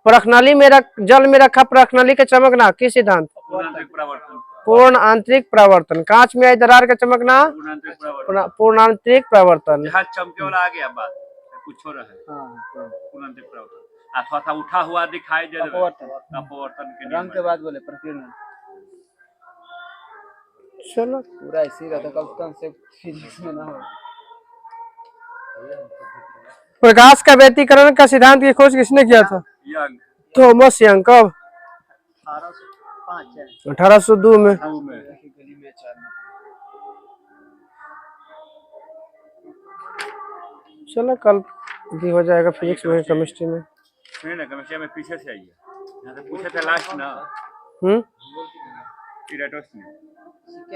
प्रखनली में जल में रखा प्रखनली का चमकना किस सिद्धांत? पूर्ण आंतरिक प्रवर्तन। कांच में आई दरार का चमकना पूर्ण आंतरिक प्रवर्तन। चमके वाला आ गया बात, कुछ हो रहा है। पूर्ण आंतरिक प्रवर्तन अथवा था उठा हुआ दिखाई दे अपवर्तन के रंग के बाद बोले प्रकीर्णन। चलो पूरा ऐसे ही रहता, कब कंसेप्ट फिजिक्स में ना हो। प्रकाश का व्यतिकरण का सिद्धांत की खोज किसने किया था? यंग। Thomas young. कब? 1802 में। चलो कल भी हो जाएगा फिजिक्स में, केमिस्ट्री में। ना केमिस्ट्री में पीछे से आइए, यहाँ से पूछे थे लास्ट ना।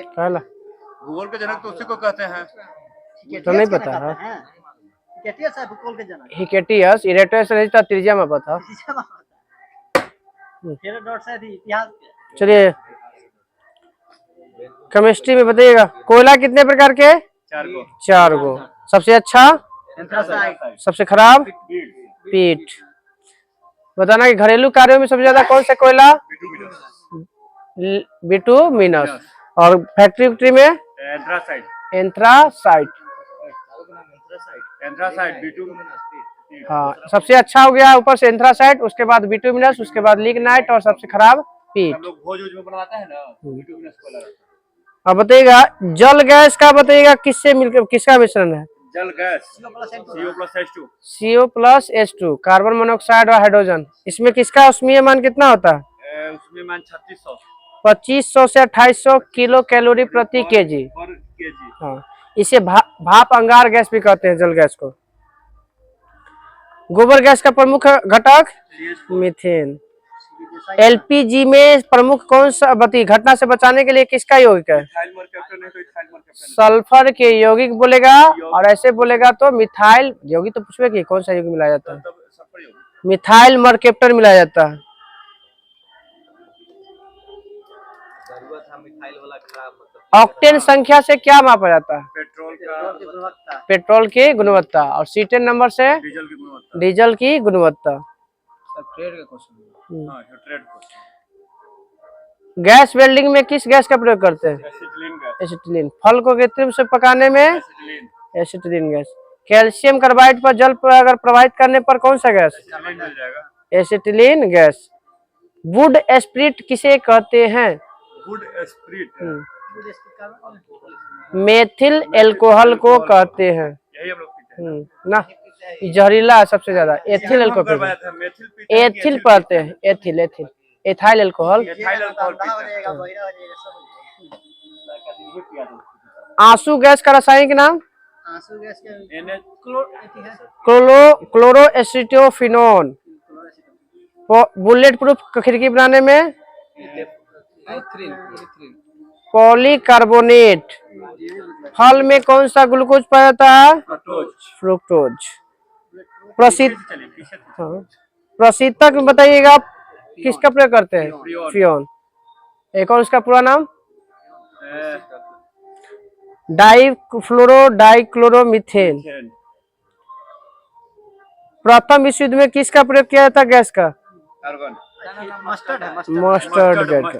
कहला भूगोल के जनक तो उसी को कहते हैं। तो नहीं पता है। हिकेटियस इरेटस रहता त्रिज्या में पता। चलिए केमिस्ट्री में बताइएगा, कोयला कितने प्रकार के? 4 गो। सबसे अच्छा? सबसे खराब? पीट। बताना कि घरेलू कार्यों में सबसे ज्यादा कौन सा कोयला? बिटुमिनस। और फैक्ट्री में? एंथ्रासाइट। हाँ, सबसे अच्छा हो गया ऊपर से एंथ्रासाइट, उसके बाद बिटुमिनस, उसके बाद लिग्नाइट और सबसे खराब पीट। अब बताइएगा जल गैस का, बताइएगा किससे मिलकर किसका मिश्रण है? जल गैस CO+H2 कार्बन मोनोऑक्साइड और हाइड्रोजन। इसमें किसका उष्मीय मान कितना होता है? उष्मीय मान 3600 2500 से 2800 किलो कैलोरी प्रति केजी। हाँ, इसे भाप अंगार गैस भी कहते हैं, जल गैस को। गोबर गैस का प्रमुख घटक? मीथेन। एलपीजी में प्रमुख कौन सा घटना से बचाने के लिए किसका यौगिक है? सल्फर के यौगिक बोलेगा, और ऐसे बोलेगा तो मिथाइल यौगिक तो पूछे कि कौन सा यौगिक मिलाया जाता है? मिथाइल मरकेप्टर मिलाया जाता है। ऑक्टेन संख्या से क्या मापा जाता है? पेट्रोल की गुणवत्ता। और सीटेन नंबर से? डीजल की गुणवत्ता। गैस वेल्डिंग में किस गैस का प्रयोग करते हैं? एसिटिलीन। फल को कृत्रिम से पकाने में? Acetylene gas. कैल्शियम कार्बाइड पर जल पर अगर प्रवाहित करने पर कौन सा gas? Acetylene gas. Would spirit किसे कहते हैं? वुड स्प्रिट मेथिल एल्कोहल को कहते हैं। यही हम लोग पीते हैं ना, जहरीला सबसे ज्यादा एथिल एल्कोहल। एथिल पढ़ते हैं, एथिल एथिल एथाइल एल्कोहल। आंसू गैस का रासायनिक नाम? क्लोरोएसिटोफिनोन। बुलेट प्रूफ खिड़की बनाने में? पॉलीकार्बोनेट। फल में कौन सा ग्लूकोज पाया जाता है? फ्रुक्टोज। प्रशीतक में बताइएगा किसका प्रयोग करते हैं? फ्रियोन। एक और उसका पूरा नाम? डाइफ्लोरोडाइक्लोरोमीथेन। प्रथम विश्व युद्ध में किसका प्रयोग किया जाता गैस का? Mustard gas.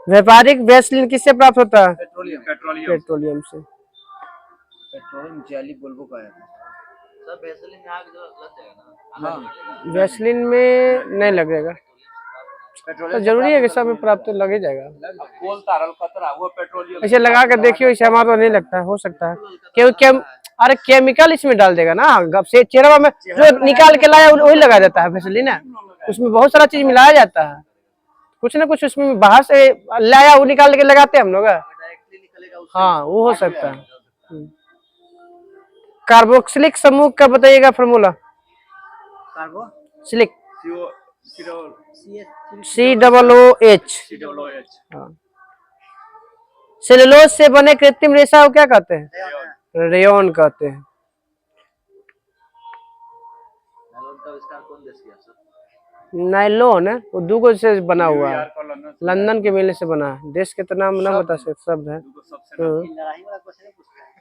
व्यापारिक वैसलीन किससे प्राप्त होता है? पेट्रोलियम से। पेट्रोलियम जेली बोलबो का है। सब वैसलीन में आग लग जाएगा ना? वैसलीन में नहीं लगेगा, तो जरूरी है कि सब में प्राप्त लग ही जाएगा। कोल तारल खतरा वो पेट्रोलियम ऐसे लगा कर देखियो, इसे हमारा तो नहीं लगता है, हो सकता है क्योंकि अरे केमिकल इसमें डाल देगा ना, गप से चेहरा में जो निकाल के लाया वही लगा देता है वैसलीन ना। उसमें बहुत सारा चीज मिलाया जाता है, कुछ ना कुछ उसमें बाहर से लाया वो निकाल के लगाते हैं हम लोग। हाँ वो हो सकता है। कार्बोक्सिलिक समूह का बताइएगा फॉर्मूला? Carboxylic COOH। COOH। हाँ। सेलुलोज से बने कृत्रिम रेशा को क्या कहते हैं? रेयॉन कहते हैं। नायलॉन का आविष्कार कौन देश किया सर? नायलॉन है वो दूगो से बना हुआ है, न्यूयॉर्क और लंदन से लंदन के मेले से बना है। देश के तो नाम ना बता सकते, शब्द है। दूगो सबसे हाँ। लड़ाई वाला क्वेश्चन पूछता है।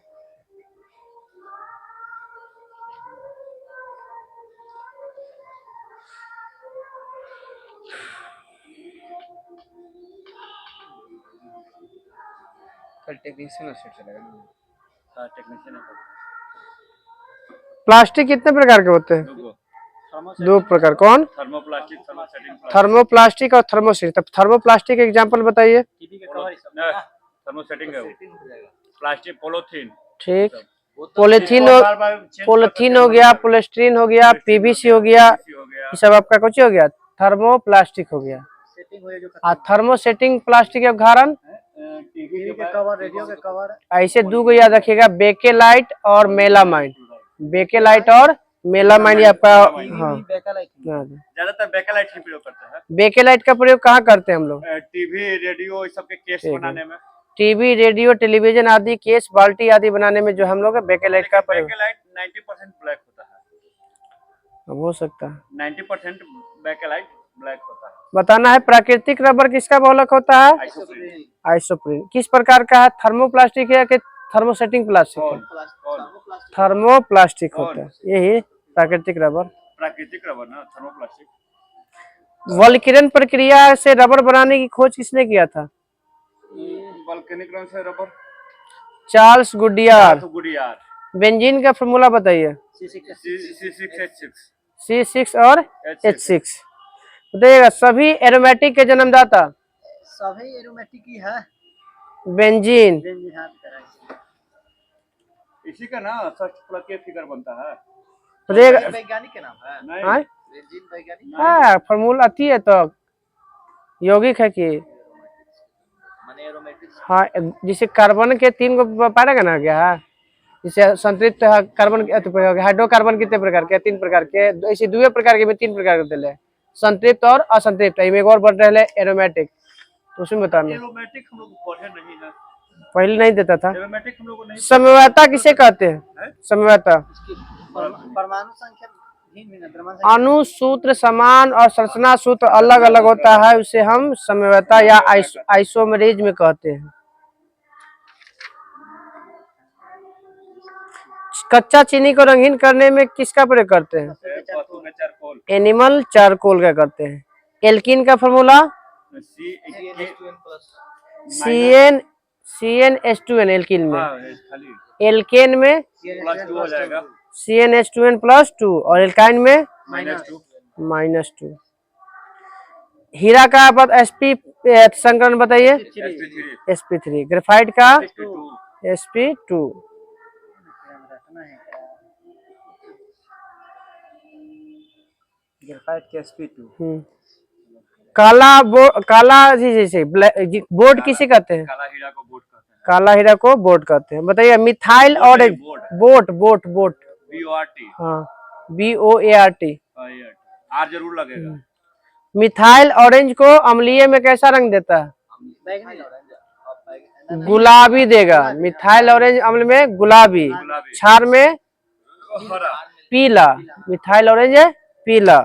कल टेक्नीशियन सेट चलेगा ना। हाँ, टेक्नीशियन है। प्लास्टिक कितने प्रकार के होते हैं? दूगो। दो प्रकार। कौन? Thermoplastic, thermosetting plastic. थर्मोप्लास्टिक और थर्मोसेट। तब थर्मोप्लास्टिक एग्जांपल बताइए। टीवी के कवर थर्मोसेटिंग है वो। Plastic, polythene. ठीक। वो पॉलीथीन बार-बार चेंज पॉलीथीन करते हो हैं, गया, मतलब पॉलीस्टीरीन हो गया, पीवीसी हो गया, PVC हो गया। ये सब आपका कुछ हो गया। थर्मोप्लास्टिक हो गया। सेटिंग हो जो और थर्मोसेटिंग प्लास्टिक के उदाहरण टीवी के कवर, रेडियो के कवर। ऐसे दो को याद रखिएगा, बेकेलाइट और मेलामाइन। बेकेलाइट और मेलामाइन ये आपका। हाँ, ज्यादातर बेकेलाइट ही प्रयोग करते हैं। बेकेलाइट का प्रयोग कहाँ करते हैं हम लोग? टीवी, रेडियो, इस सब के केस ठीक है। बनाने में। टीवी, रेडियो, टेलीविजन आदि, केस, बाल्टी आदि बनाने में जो हम लोग बेकेलाइट का प्रयोग। बेकेलाइट 90% ब्लैक होता है। अब हो सकता है 90% बेकेलाइट ब्लैक होता है। बताना है। प्राकृतिक रबर किसका बहुलक होता है? आइसोप्रीन। आइसोप्रीन। किस प्रकार का है? थर्मोप्लास्टिक है कि थर्मोसेटिंग प्लास्टिक है? थर्मोप्लास्टिक होता है, यही प्राकृतिक रबर। प्राकृतिक रबर ना, थर्मोप्लास्टिक। वल्कीकरण प्रक्रिया से रबर बनाने की खोज किसने किया था? वल्केनिक रंग से रबर। चार्ल्स गुडियार। गुडियार। बेंजीन का फॉर्मूला बताइए। C6H6। C6 और H6। बताइएगा सभी एरोमेटिक के जन्मदाता। सभी एरोमेटिक ही है। बेंजीन। इसी का ना फर्स्ट प्लग के फिगर बनता है। बताइएगा। वैज्ञानिक के नाम है। नहीं, हाँ? बेंजीन वैज्ञानिक। हाँ, फॉर्मूला आती है तो यौगिक है कि माने एरोमेटिक। हाँ, जिसे कार्बन के 3 को पाएगा ना क्या है? जिसे संतृप्त कार्बन हाइड्रोकार्बन कितने प्रकार के? 3 प्रकार के। ऐसे 2 प्रकार के में 3 प्रकार के दिले, संतृप्त और असंतृप्त। एक और बढ़ रहे एरोमेटिक, तो उसमें बताना। एरोमेटिक हम लोग पढ़े नहीं है। पहले नहीं देता था। एरोमेटिक हम लोग को नहीं। समवायता किसे कहते हैं? समवायता परमाणु संख्या अणु सूत्र समान और संरचना सूत्र अलग अलग होता है, उसे हम समवायता या आइसोमेरिज में कहते हैं। कच्चा चीनी को रंगीन करने में किसका प्रयोग करते हैं? पशु का चारकोल। एनिमल चारकोल का करते हैं। एल्कीन का फॉर्मूला CnH2n। एल्कीन में, एल्केन में +2 हो जाएगा। CnH2n +2 और एल्काइन में -2। हीरा का sp संकरण बताइए। sp3। ग्रेफाइट का sp2। ग्रेफाइट के sp2। काला जी बोर्ड किसे कहते हैं? काला हीरा को बोट कहते हैं। काला हीरा को बोर्ड कहते हैं। बताइए methyl orange. Boat boat boat. BORT। हाँ, BOART। आर जरूर लगेगा। मिथाइल ऑरेंज को अम्लीय में कैसा रंग देता है? गुलाबी देगा। मिथाइल ऑरेंज अम्ल में गुलाबी, क्षार में पीला। मिथाइल ऑरेंज है पीला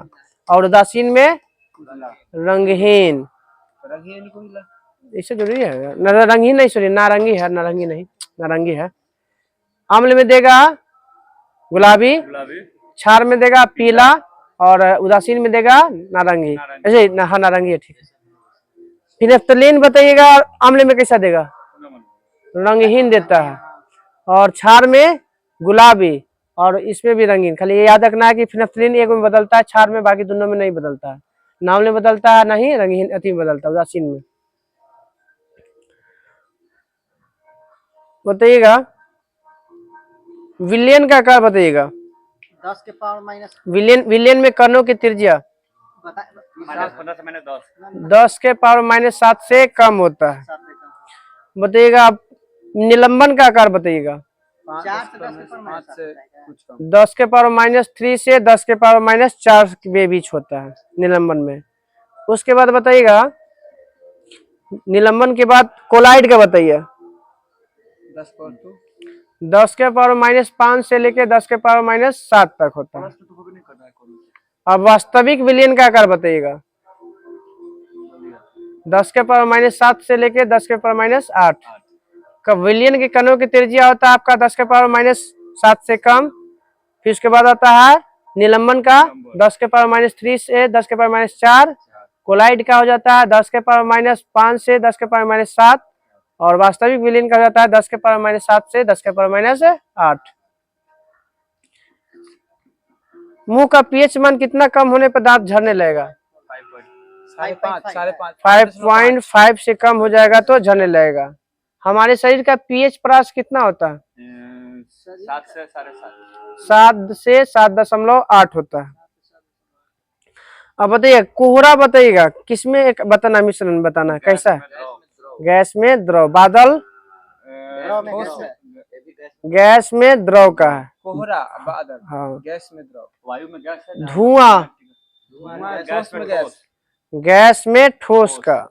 और उदासीन में रंगहीन। इससे जरूरी है रंगहीन नहीं, सॉरी नारंगी है, नारंगी नहीं, नारंगी है। अम्ल में देगा गुलाबी, क्षार में देगा पीला और उदासीन में देगा नारंगी। ऐसे हाँ, नारंगी है, ठीक है। फिनेफ्थलीन बताइएगा अम्ल में कैसा देगा? रंगहीन देता है और क्षार में गुलाबी और इसमें भी रंगीन। खाली ये याद रखना है कि फिनेफ्थलीन एक में बदलता है, क्षार में, बाकी दोनों में नहीं बदलता है। नाम में बदलता है नहीं, रंगहीन अति में बदलता है, उदासीन में। बताइएगा विलियन का आकार बताइएगा। 10 के पावर माइनस। विलियन में कणों की त्रिज्या 10 के पावर -7 से कम होता है। बताइएगा आप निलंबन का आकार बताइएगा। 5 से कुछ कम। 10 के पावर -3 से 10 के पावर -4 के बीच होता है निलंबन में। उसके बाद बताइएगा, निलंबन के बाद कोलाइड का बताइए। 10 के पावर -5 से लेके 10 के पावर -7 तक होता है। अब वास्तविक विलयन का आकार बताइएगा। 10 के पावर -7 से लेके 10 के पावर -8 का विलयन के कणों की त्रिज्या होता है आपका 10 के पावर -7 से कम। फिर उसके बाद आता है निलंबन का 10 के पावर -3 से 10 के पावर -4। कोलाइड का हो जाता है 10 के पावर -5 से 10 के पावर -7 और वास्तविक विलयन का हो जाता है 10 के पावर -7 से 10 के पावर -8। मुंह का पीएच मान कितना कम होने पर दांत झड़ने लगेगा? 5.5 से कम हो जाएगा तो झड़ने लगेगा। हमारे शरीर का पीएच प्राश कितना होता है? 7 से 7.5। 7 से 7.8 होता है। अब बताइए कोहरा बताइएगा किसमें एक बताना मिश्रण बताना है कैसा है? गैस में द्रव। बादल गैस में द्रव का है। कोहरा बादल हाँ। गैस में द्रव। वायु में गैस है। धुआं गैस में गैस। गैस में ठोस का।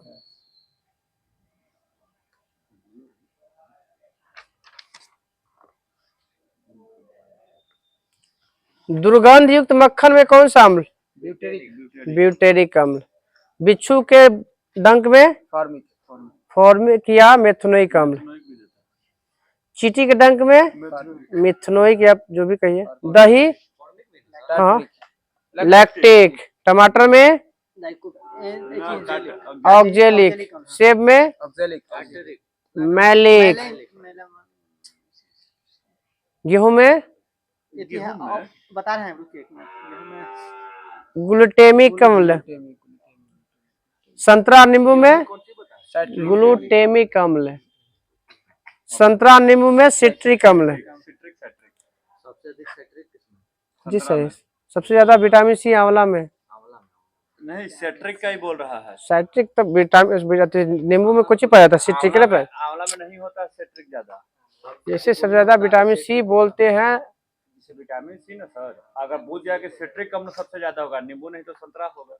दुर्गंध युक्त मक्खन में कौन सा अम्ल? ब्यूटेरिक अम्ल। बिच्छू के डंक में फॉर्मिक या मेथनोइक अम्ल। चींटी के डंक में मिथनोइक या जो भी कहिए। दही हाँ लैक्टिक। टमाटर में ऑक्जेलिक। सेब में मैलिक। गेहूं में बता रहे हैं ग्लूटेमिक अम्ल। संतरा नींबू में ग्लूटेमिक अम्ल। संतरा नींबू में सिट्रिक अम्ल। सबसे अधिक सेट्रिक किसमें? जी सर। सबसे ज्यादा विटामिन सी आंवला में। नहीं सेट्रिक का ही बोल रहा है। साइट्रिक तो विटामिन नींबू में कुछ ही पाया था, सिट्रिक आंवला में नहीं होता सेट्रिक ज्यादा। जैसे सबसे ज्यादा विटामिन सी बोलते हैं। जैसे विटामिन सी ना सर, अगर पूछ जाए कि सेट्रिक अम्ल सबसे ज्यादा होगा, नींबू नहीं तो संतरा होगा।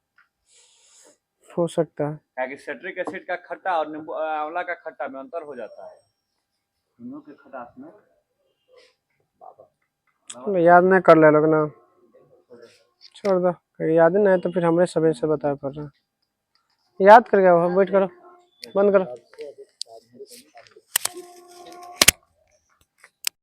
हो सकता है कि सेट्रिक एसिड का खट्टा और नींबू आंवला का खट्टा में अंतर हो जाता है। दोनों के खटास में याद नहीं कर ले लोग ना, छोड़ दो। याद नहीं है तो फिर हमरे सब से बता पड़ रहा। याद कर गया, वेट करो, बंद करो।